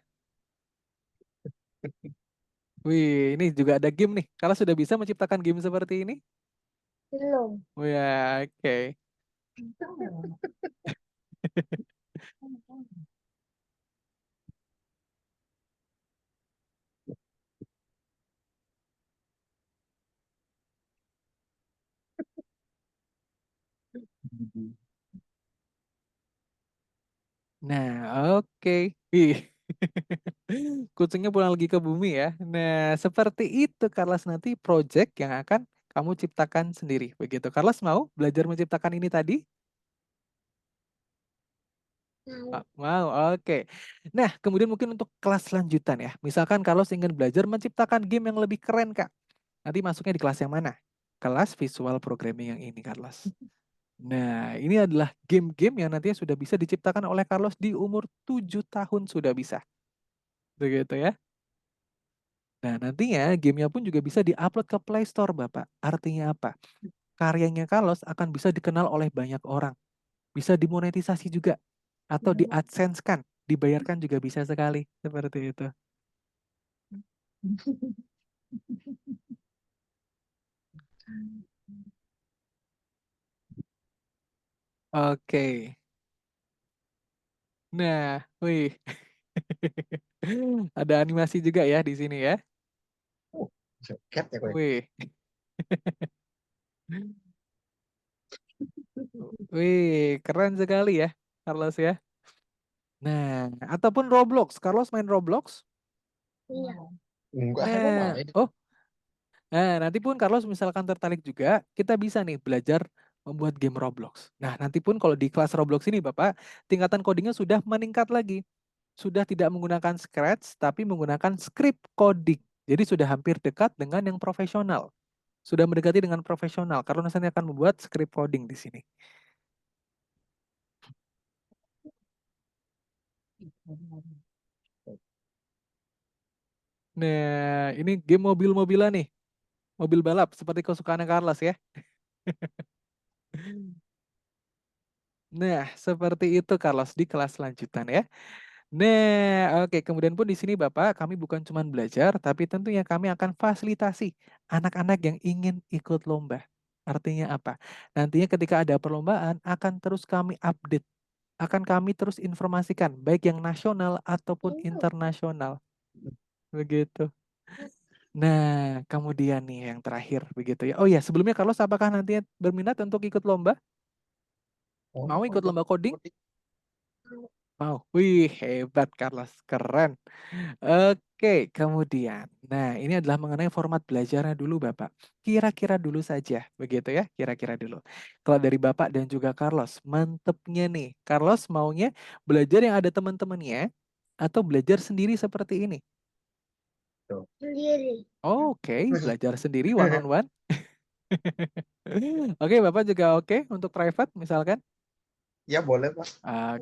Wih, ini juga ada game nih. Kalau sudah bisa menciptakan game seperti ini? Belum. Wih, ya, oke. Nah, oke. Wih. Kucingnya pulang lagi ke bumi ya. Nah, seperti itu Carlos nanti project yang akan kamu ciptakan sendiri. Begitu. Carlos mau belajar menciptakan ini tadi? Mau. Mau, oke. Nah, kemudian mungkin untuk kelas lanjutan ya. Misalkan Carlos ingin belajar menciptakan game yang lebih keren, Kak. Nanti masuknya di kelas yang mana? Kelas visual programming yang ini, Carlos. Nah, ini adalah game-game yang nantinya sudah bisa diciptakan oleh Carlos di umur 7 tahun sudah bisa. Begitu ya. Nah, nantinya gamenya pun juga bisa diupload ke Play Store, Bapak. Artinya apa? Karyanya Carlos akan bisa dikenal oleh banyak orang. Bisa dimonetisasi juga. Atau di AdSense kan. Dibayarkan juga bisa sekali. Seperti itu. Oke. Nah, wih. Ada animasi juga ya di sini ya. Joket ya kok. Wih. Wih, keren sekali ya, Carlos ya. Nah, ataupun Roblox. Carlos main Roblox? Iya. Enggak, emang Nah, main. oh, nah nanti pun Carlos misalkan tertarik juga, kita bisa nih belajar membuat game Roblox. Nah, nanti pun kalau di kelas Roblox ini Bapak, tingkatan codingnya sudah meningkat lagi. Sudah tidak menggunakan Scratch, tapi menggunakan script coding. Jadi sudah hampir dekat dengan yang profesional. Sudah mendekati dengan profesional. Karena nanti akan membuat script coding di sini. Nah, ini game mobil-mobilan nih. Mobil balap, seperti kesukaan Carlos ya. Nah, seperti itu Carlos di kelas lanjutan ya. Nah, oke. Kemudian pun di sini Bapak, kami bukan cuma belajar, tapi tentunya kami akan fasilitasi anak-anak yang ingin ikut lomba. Artinya apa? Nantinya ketika ada perlombaan, akan terus kami update. Akan kami terus informasikan, baik yang nasional ataupun internasional. Begitu. Nah, kemudian nih yang terakhir begitu ya. Oh ya, sebelumnya Carlos apakah nantinya berminat untuk ikut lomba? Mau ikut lomba coding? Mau. Wih, hebat Carlos. Keren. Oke, kemudian. Nah, ini adalah mengenai format belajarnya dulu, Bapak. Kira-kira dulu saja, begitu ya? Kira-kira dulu. Kalau dari Bapak dan juga Carlos, mantepnya nih. Carlos maunya belajar yang ada teman-temannya atau belajar sendiri seperti ini? Sendiri. Oke, belajar sendiri one on one. Oke, Bapak juga oke untuk private misalkan? Ya boleh, Pak.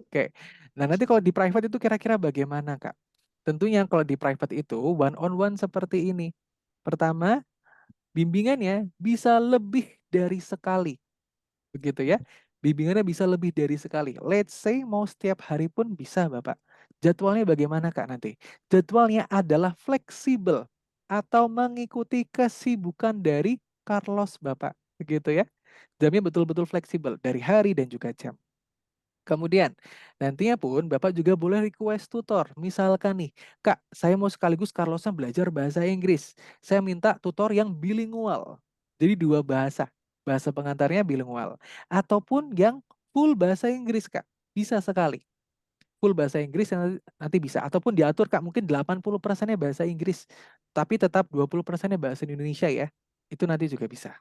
Oke. Nah, nanti kalau di private itu kira-kira bagaimana, Kak? Tentunya kalau di private itu one on one seperti ini. Pertama, bimbingannya bisa lebih dari sekali. Begitu ya. Bimbingannya bisa lebih dari sekali. Let's say mau setiap hari pun bisa, Bapak. Jadwalnya bagaimana, Kak, nanti? Jadwalnya adalah fleksibel atau mengikuti kesibukan dari Carlos, Bapak. Begitu ya. Jamnya betul-betul fleksibel dari hari dan juga jam. Kemudian, nantinya pun Bapak juga boleh request tutor. Misalkan nih, Kak, saya mau sekaligus Carlosnya belajar bahasa Inggris. Saya minta tutor yang bilingual. Jadi dua bahasa. Bahasa pengantarnya bilingual. Ataupun yang full bahasa Inggris, Kak. Bisa sekali. Full bahasa Inggris yang nanti bisa. Ataupun diatur, Kak, mungkin 80%-nya bahasa Inggris. Tapi tetap 20%-nya bahasa Indonesia ya. Itu nanti juga bisa.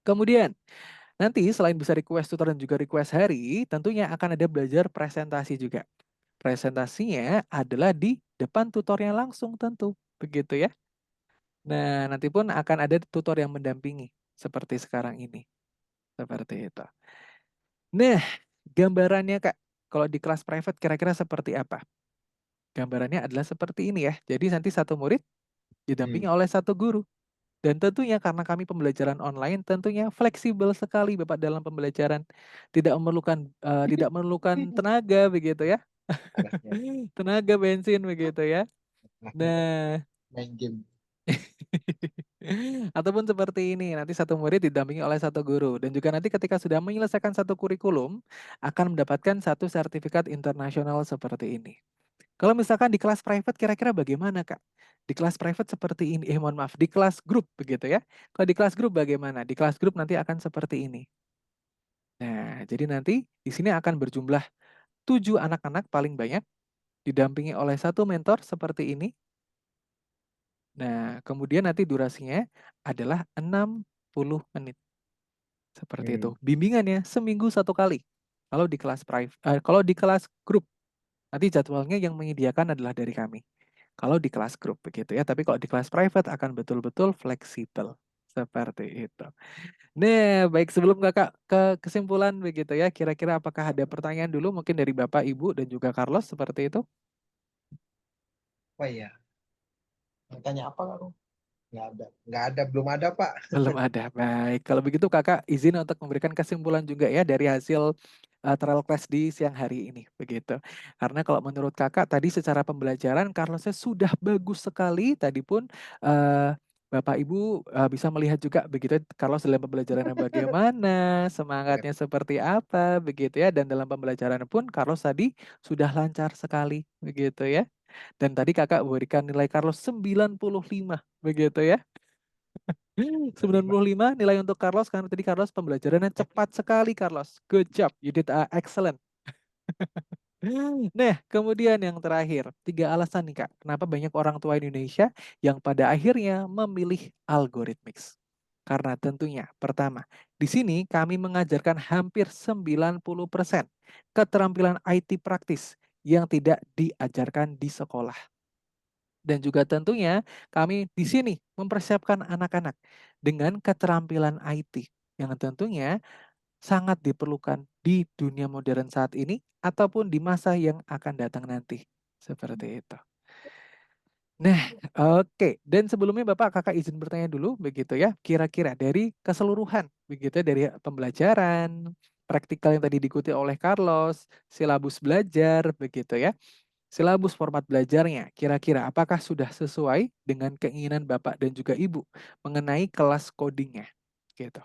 Kemudian, nanti selain bisa request tutor dan juga request hari, tentunya akan ada belajar presentasi juga. Presentasinya adalah di depan tutornya langsung tentu, begitu ya. Nah, nanti pun akan ada tutor yang mendampingi seperti sekarang ini. Seperti itu. Nah, gambarannya Kak, kalau di kelas private kira-kira seperti apa? Gambarannya adalah seperti ini ya. Jadi nanti satu murid didampingi oleh satu guru. Dan tentunya karena kami pembelajaran online, tentunya fleksibel sekali Bapak dalam pembelajaran. Tidak memerlukan tenaga begitu ya. Anaknya Tenaga bensin begitu ya. Nah, main game. ataupun seperti ini, nanti satu murid didampingi oleh satu guru. Dan juga nanti ketika sudah menyelesaikan satu kurikulum, akan mendapatkan satu sertifikat internasional seperti ini. Kalau misalkan di kelas private kira-kira bagaimana, Kak? Di kelas private seperti ini, mohon maaf, di kelas grup begitu ya. Kalau di kelas grup bagaimana? Di kelas grup nanti akan seperti ini. Nah, jadi nanti di sini akan berjumlah 7 anak-anak paling banyak, didampingi oleh satu mentor seperti ini. Nah, kemudian nanti durasinya adalah 60 menit. Seperti itu. Bimbingannya seminggu satu kali. Kalau di kelas grup, nanti jadwalnya yang menyediakan adalah dari kami. Kalau di kelas grup begitu ya, tapi kalau di kelas private akan betul-betul fleksibel. Seperti itu. Nah, baik sebelum Kakak ke kesimpulan begitu ya, kira-kira apakah ada pertanyaan dulu mungkin dari Bapak, Ibu, dan juga Carlos seperti itu? Oh iya, mau tanya apa kamu? Nggak ada, belum ada, Pak. Belum ada. Baik, kalau begitu Kakak izin untuk memberikan kesimpulan juga ya dari hasil trial class di siang hari ini, begitu. Karena kalau menurut Kakak tadi secara pembelajaran Carlosnya sudah bagus sekali, tadi pun Bapak Ibu bisa melihat juga begitu ya, Carlos dalam pembelajarannya bagaimana, Ya, semangatnya seperti apa, begitu ya. Dan dalam pembelajaran pun Carlos tadi sudah lancar sekali, begitu ya. Dan tadi Kakak berikan nilai Carlos 95, begitu ya. 95 nilai untuk Carlos karena tadi Carlos pembelajarannya cepat sekali Carlos. Good job, you did excellent. Nah, kemudian yang terakhir, 3 alasan nih Kak, kenapa banyak orang tua Indonesia yang pada akhirnya memilih Algorithmics. Karena tentunya, pertama, di sini kami mengajarkan hampir 90% keterampilan IT praktis yang tidak diajarkan di sekolah. Dan juga tentunya kami di sini mempersiapkan anak-anak dengan keterampilan IT yang tentunya sangat diperlukan di dunia modern saat ini ataupun di masa yang akan datang nanti. Seperti itu. Nah, oke. Dan sebelumnya Bapak Kakak izin bertanya dulu begitu ya. Kira-kira dari keseluruhan begitu ya, dari pembelajaran, praktikal yang tadi diikuti oleh Carlos, silabus belajar begitu ya. Silabus format belajarnya, kira-kira apakah sudah sesuai dengan keinginan Bapak dan juga Ibu mengenai kelas codingnya? Gitu.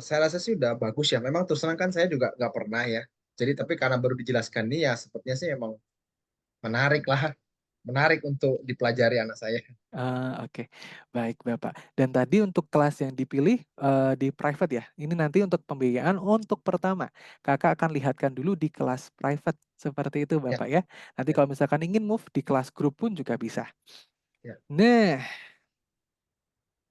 Saya rasa sih udah bagus ya. Memang terus terang kan saya juga nggak pernah ya. Jadi tapi karena baru dijelaskan nih ya, sepertinya sih emang menarik lah, menarik untuk dipelajari anak saya. Oke. Baik Bapak. Dan tadi untuk kelas yang dipilih, di private ya? Ini nanti untuk pembiayaan untuk pertama, Kakak akan lihatkan dulu di kelas private, seperti itu Ya, Bapak ya. Nanti ya, kalau misalkan ingin move di kelas grup pun juga bisa. ya. Nah,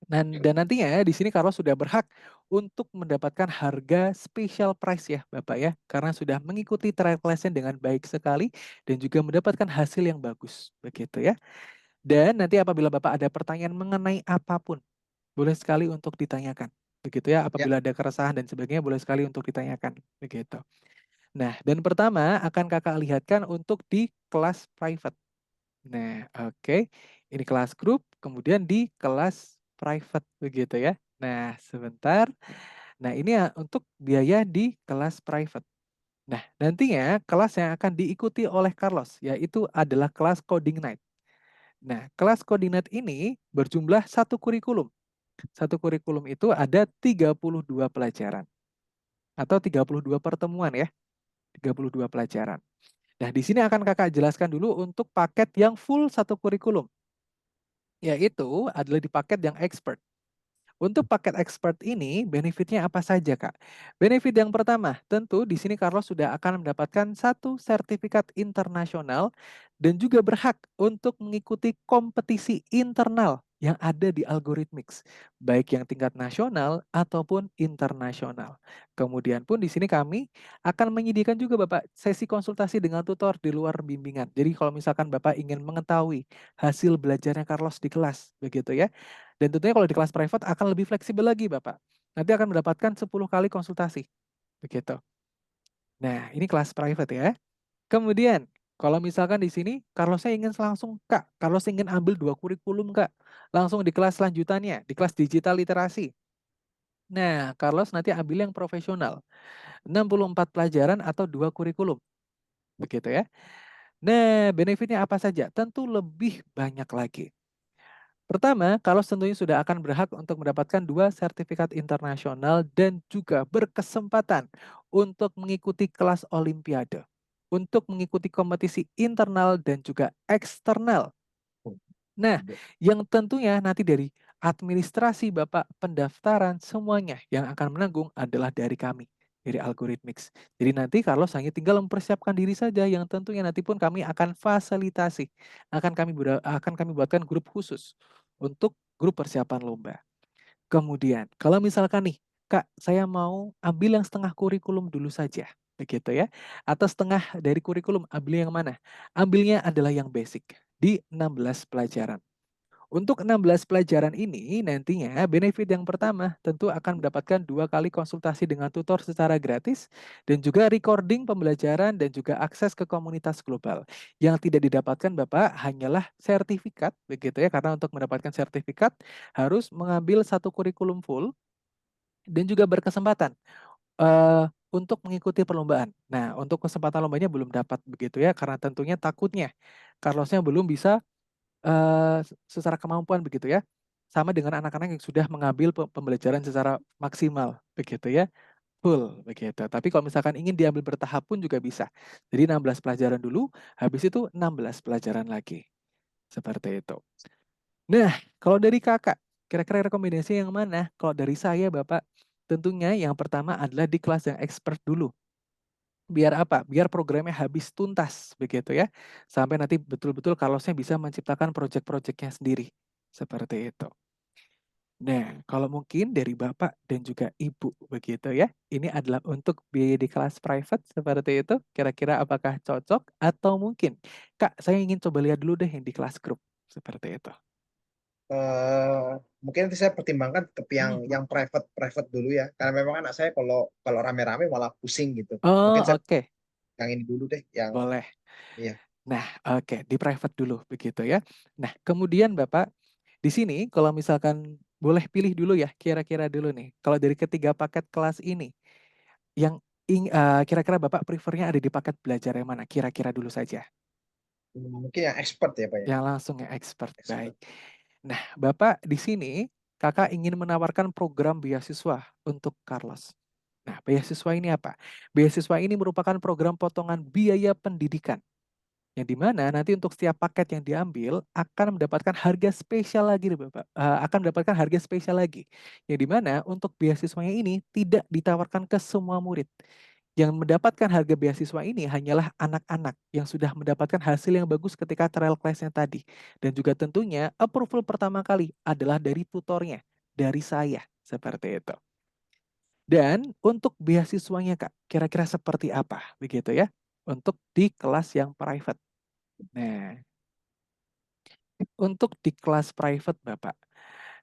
dan nantinya ya, di sini Carlos sudah berhak untuk mendapatkan harga special price ya Bapak ya. Karena sudah mengikuti trial class-nya dengan baik sekali dan juga mendapatkan hasil yang bagus, begitu ya. Dan nanti apabila Bapak ada pertanyaan mengenai apapun, boleh sekali untuk ditanyakan. Begitu ya, Ya. apabila ada keresahan dan sebagainya boleh sekali untuk ditanyakan, begitu. Nah, dan pertama akan Kakak lihatkan untuk di kelas private. Nah, oke. Ini kelas grup, kemudian di kelas private begitu ya. Nah, sebentar. Nah, ini ya untuk biaya di kelas private. Nah, nantinya kelas yang akan diikuti oleh Carlos yaitu adalah kelas coding night. Nah, kelas coding night ini berjumlah satu kurikulum. Satu kurikulum itu ada 32 pelajaran atau 32 pertemuan ya, 32 pelajaran. Nah, di sini akan Kakak jelaskan dulu untuk paket yang full satu kurikulum, yaitu adalah di paket yang expert. Untuk paket expert ini, benefitnya apa saja, Kak? Benefit yang pertama, tentu di sini Carlos sudah akan mendapatkan satu sertifikat internasional dan juga berhak untuk mengikuti kompetisi internal yang ada di Algorithmics, baik yang tingkat nasional ataupun internasional. Kemudian pun di sini kami akan menyediakan juga Bapak sesi konsultasi dengan tutor di luar bimbingan. Jadi kalau misalkan Bapak ingin mengetahui hasil belajarnya Carlos di kelas, begitu ya. Dan tentunya kalau di kelas private akan lebih fleksibel lagi Bapak. Nanti akan mendapatkan 10 kali konsultasi, begitu. Nah, ini kelas private ya. Kemudian, kalau misalkan di sini Carlosnya ingin langsung, Kak, Carlos ingin ambil 2 kurikulum, Kak. Langsung di kelas selanjutannya, di kelas digital literasi. Nah, Carlos nanti ambil yang profesional. 64 pelajaran atau 2 kurikulum, begitu ya. Nah, benefitnya apa saja? Tentu lebih banyak lagi. Pertama, Carlos tentunya sudah akan berhak untuk mendapatkan 2 sertifikat internasional dan juga berkesempatan untuk mengikuti kelas olimpiade, untuk mengikuti kompetisi internal dan juga eksternal. Nah, yang tentunya nanti dari administrasi Bapak, pendaftaran, semuanya yang akan menanggung adalah dari kami, dari Algorithmics. Jadi nanti Carlos hanya tinggal mempersiapkan diri saja yang tentunya nanti pun kami akan fasilitasi, akan kami buatkan grup khusus untuk grup persiapan lomba. Kemudian, kalau misalkan nih, Kak, saya mau ambil yang setengah kurikulum dulu saja, begitu ya. Atau setengah dari kurikulum, ambil yang mana? Ambilnya adalah yang basic, di 16 pelajaran. Untuk 16 pelajaran ini nantinya benefit yang pertama tentu akan mendapatkan 2 kali konsultasi dengan tutor secara gratis dan juga recording pembelajaran dan juga akses ke komunitas global. Yang tidak didapatkan Bapak hanyalah sertifikat begitu ya karena untuk mendapatkan sertifikat harus mengambil satu kurikulum full dan juga berkesempatan untuk mengikuti perlombaan. Nah, untuk kesempatan lombanya belum dapat begitu ya karena tentunya takutnya Carlosnya belum bisa secara kemampuan begitu ya, sama dengan anak-anak yang sudah mengambil pembelajaran secara maksimal begitu ya, full begitu. Tapi kalau misalkan ingin diambil bertahap pun juga bisa. Jadi 16 pelajaran dulu, habis itu 16 pelajaran lagi, seperti itu. Nah, kalau dari Kakak, kira-kira rekomendasi yang mana? Kalau dari saya Bapak, tentunya yang pertama adalah di kelas yang expert dulu. Biar apa? Biar programnya habis tuntas begitu ya, sampai nanti betul-betul Carlosnya bisa menciptakan project-project-nya sendiri, seperti itu. Nah, kalau mungkin dari Bapak dan juga Ibu begitu ya, ini adalah untuk biaya di kelas private seperti itu, kira-kira apakah cocok atau mungkin, "Kak, saya ingin coba lihat dulu deh yang di kelas grup," seperti itu? eh Mungkin nanti saya pertimbangkan tetap yang Mhm. private private dulu ya, karena memang anak saya kalau kalau rame-rame malah pusing gitu. Mungkin Oh, saya oke, yang ini dulu deh, yang boleh. iya. Nah, oke, di private dulu begitu ya. Nah, kemudian Bapak, di sini kalau misalkan boleh pilih dulu ya, kira-kira dulu nih, kalau dari ketiga paket kelas ini, yang kira-kira Bapak prefer-nya ada di paket belajar yang mana? Kira-kira dulu saja, Mungkin yang expert ya Pak ya, yang langsung yang expert, baik. expert. Nah, Bapak di sini, Kakak ingin menawarkan program beasiswa untuk Carlos. Nah, beasiswa ini apa? Beasiswa ini merupakan program potongan biaya pendidikan. Yang di mana nanti untuk setiap paket yang diambil akan mendapatkan harga spesial lagi nih Bapak, akan mendapatkan harga spesial lagi. Yang di mana untuk beasiswanya ini tidak ditawarkan ke semua murid. Yang mendapatkan harga beasiswa ini hanyalah anak-anak yang sudah mendapatkan hasil yang bagus ketika trial class-nya tadi. Dan juga tentunya approval pertama kali adalah dari tutornya, dari saya, seperti itu. Dan untuk beasiswanya Kak, kira-kira seperti apa begitu ya, untuk di kelas yang private. Nah, untuk di kelas private, Bapak.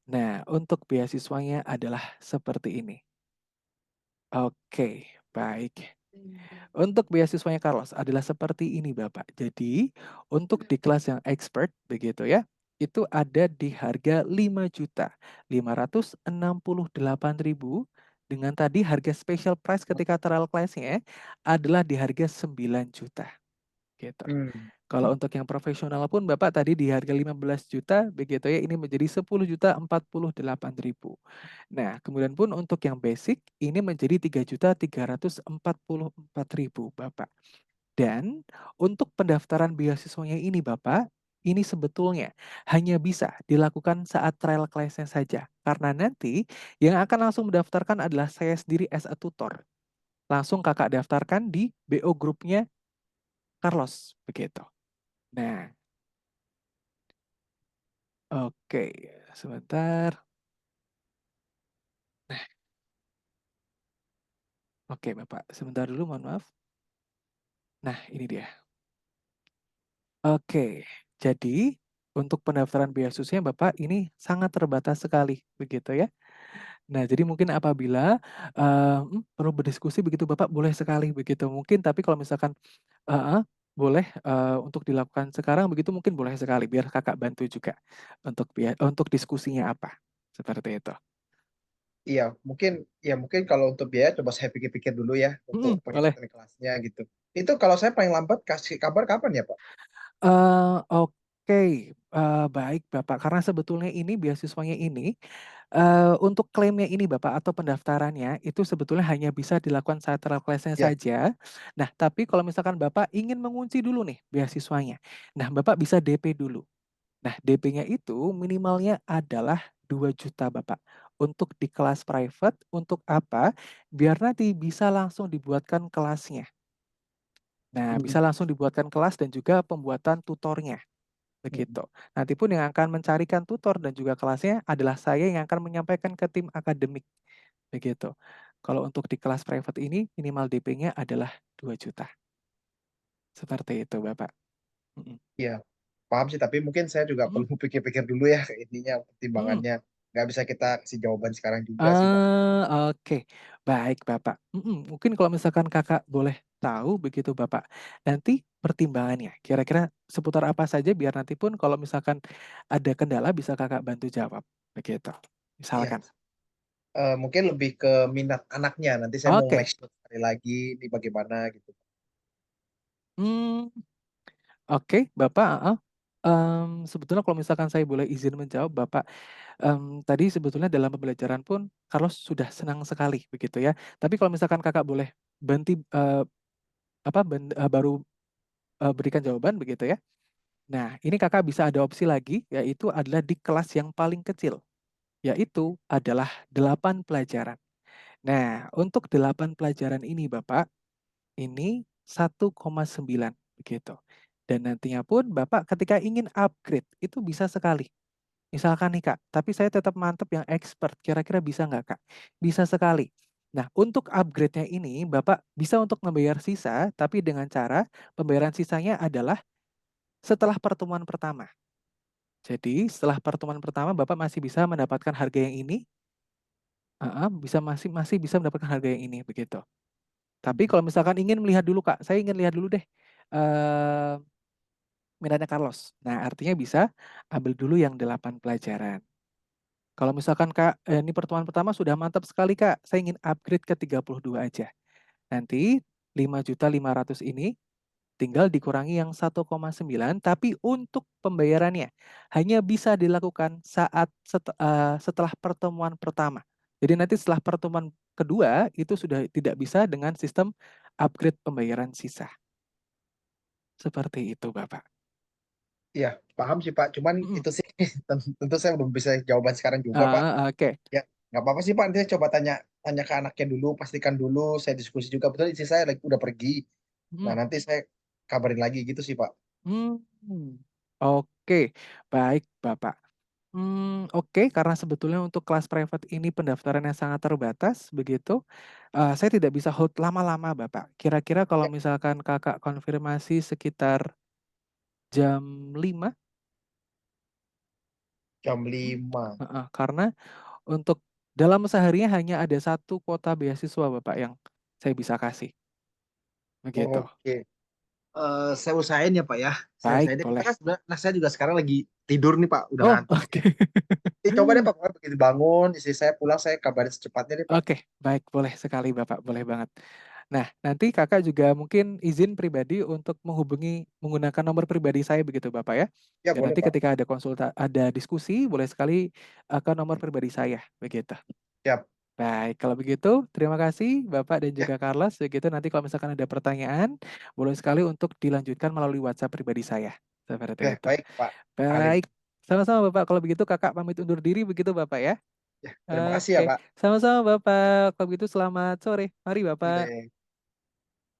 Nah, untuk beasiswanya adalah seperti ini. Oke, baik. Untuk beasiswanya Carlos adalah seperti ini, Bapak. Jadi, untuk di kelas yang expert begitu ya, itu ada di harga 5.568.000 dengan tadi harga special price ketika trial class-nya adalah di harga 9 juta gitu. Hmm. Kalau untuk yang profesional pun Bapak tadi di harga 15 juta begitu ya, ini menjadi 10.048.000. Nah, kemudian pun untuk yang basic ini menjadi 3.344.000 Bapak. Dan untuk pendaftaran beasiswanya ini Bapak, ini sebetulnya hanya bisa dilakukan saat trial class-nya saja. Karena nanti yang akan langsung mendaftarkan adalah saya sendiri as a tutor. Langsung Kakak daftarkan di BO grupnya Carlos begitu. Nah, oke, sebentar. Nah, oke Bapak, sebentar dulu mohon maaf. Nah, ini dia. Oke, jadi untuk pendaftaran beasiswanya Bapak ini sangat terbatas sekali begitu ya. Nah, jadi mungkin apabila, perlu berdiskusi begitu Bapak boleh sekali begitu mungkin, tapi kalau misalkan heeh, boleh, untuk dilakukan sekarang begitu mungkin boleh sekali biar Kakak bantu juga untuk diskusinya apa, seperti itu. Iya, mungkin kalau untuk biaya coba saya pikir-pikir dulu ya untuk Boleh. pengikutan kelasnya gitu. Itu kalau saya paling lambat kasih kabar kapan ya Pak? Oke, baik Bapak, karena sebetulnya ini beasiswanya ini, untuk klaimnya ini Bapak atau pendaftarannya itu sebetulnya hanya bisa dilakukan saat trial class-nya Ya. saja. Nah, tapi kalau misalkan Bapak ingin mengunci dulu nih beasiswanya, nah Bapak bisa DP dulu. Nah, DP-nya itu minimalnya adalah 2 juta Bapak, untuk di kelas private, untuk apa? Biar nanti bisa langsung dibuatkan kelasnya. Nah, Hmm. bisa langsung dibuatkan kelas dan juga pembuatan tutornya. Hmm. Begitu. Nanti pun yang akan mencarikan tutor dan juga kelasnya adalah saya yang akan menyampaikan ke tim akademik, begitu. Kalau untuk di kelas private ini minimal DP-nya adalah 2 juta. Seperti itu, Bapak. Mhm. Iya, paham sih, tapi mungkin saya juga Mhm perlu pikir-pikir dulu ya intinya mhm. pertimbangannya. Nggak bisa kita kasih jawaban sekarang juga sih Pak. Oke. Baik, Bapak. Mungkin kalau misalkan Kakak boleh tahu begitu, Bapak, nanti pertimbangannya kira-kira seputar apa saja biar nanti pun kalau misalkan ada kendala bisa Kakak bantu jawab, begitu. Iya, Misalkan. mungkin lebih ke minat anaknya. Nanti saya mau Oke. make sure sekali lagi ini bagaimana gitu. Mmm. Oke, Bapak, heeh. Sebetulnya kalau misalkan saya boleh izin menjawab, Bapak, tadi sebetulnya dalam pembelajaran pun Carlos sudah senang sekali begitu ya. Tapi kalau misalkan Kakak boleh banti apa, baru, berikan jawaban begitu ya. Nah, ini Kakak bisa ada opsi lagi, yaitu adalah di kelas yang paling kecil, yaitu adalah 8 pelajaran. Nah, untuk 8 pelajaran ini Bapak Ini 1,9 begitu. Dan nantinya pun Bapak ketika ingin upgrade itu bisa sekali. Misalkan nih Kak, tapi saya tetap mantep yang expert, kira-kira bisa nggak Kak? Bisa sekali. Nah, untuk upgrade-nya ini Bapak bisa untuk membayar sisa, tapi dengan cara pembayaran sisanya adalah setelah pertemuan pertama. Jadi setelah pertemuan pertama Bapak masih bisa mendapatkan harga yang ini, masih masih bisa mendapatkan harga yang ini begitu. Tapi kalau misalkan ingin melihat dulu Kak, saya ingin lihat dulu deh eh minatnya Carlos. Nah, artinya bisa ambil dulu yang 8 pelajaran. Kalau misalkan Kak, ini pertemuan pertama sudah mantap sekali Kak, saya ingin upgrade ke 32 aja. Nanti 5.500.000 ini tinggal dikurangi yang 1,9, tapi untuk pembayarannya hanya bisa dilakukan setelah pertemuan pertama. Jadi nanti setelah pertemuan kedua itu sudah tidak bisa dengan sistem upgrade pembayaran sisa. Seperti itu, Bapak. Iya, paham sih Pak. Cuman Mm-mm. itu sih tentu saya belum bisa jawaban sekarang juga Pak. Oke. Ya, nggak apa-apa sih Pak. Nanti saya coba tanya tanya ke anaknya dulu, pastikan dulu. Saya diskusi juga. Betul istri saya lagi udah pergi. Nah, Mm. nanti saya kabarin lagi gitu sih Pak. Hmm. Oke, baik Bapak. Oke, karena sebetulnya untuk kelas private ini pendaftarannya sangat terbatas, begitu. Saya tidak bisa hold lama-lama, Bapak. Kira-kira kalau Ya, misalkan Kakak konfirmasi sekitar jam 5, jam hmm, 5. karena untuk dalam seharinya hanya ada satu kuota beasiswa, Bapak, yang saya bisa kasih. Begitu. Oke. Saya usahain ya Pak ya. Saya Baik, usahain. Karena boleh. kan sebenarnya nah saya juga sekarang lagi tidur nih Pak. Udah Oh, ngantuk. oke. Coba deh Pak. Pokoknya begitu bangun, istri saya pulang, saya kabarin secepatnya deh Pak. Oke, baik, boleh sekali Bapak, boleh banget. Nah, nanti Kakak juga mungkin izin pribadi untuk menghubungi menggunakan nomor pribadi saya begitu Bapak ya. Ya Dan boleh nanti Pak. ketika ada diskusi, boleh sekali ke nomor pribadi saya begitu. Siap. Baik, kalau begitu terima kasih Bapak dan Ya, juga Carlos. Begitu nanti kalau misalkan ada pertanyaan, boleh sekali untuk dilanjutkan melalui WhatsApp pribadi saya. Seperti ya itu. baik Pak Alim. Baik, sama-sama Bapak. Kalau begitu Kakak pamit undur diri begitu Bapak ya. Ya, terima kasih ya Oke, Pak. sama-sama Bapak. Kalau begitu selamat sore. Mari Bapak. Sore.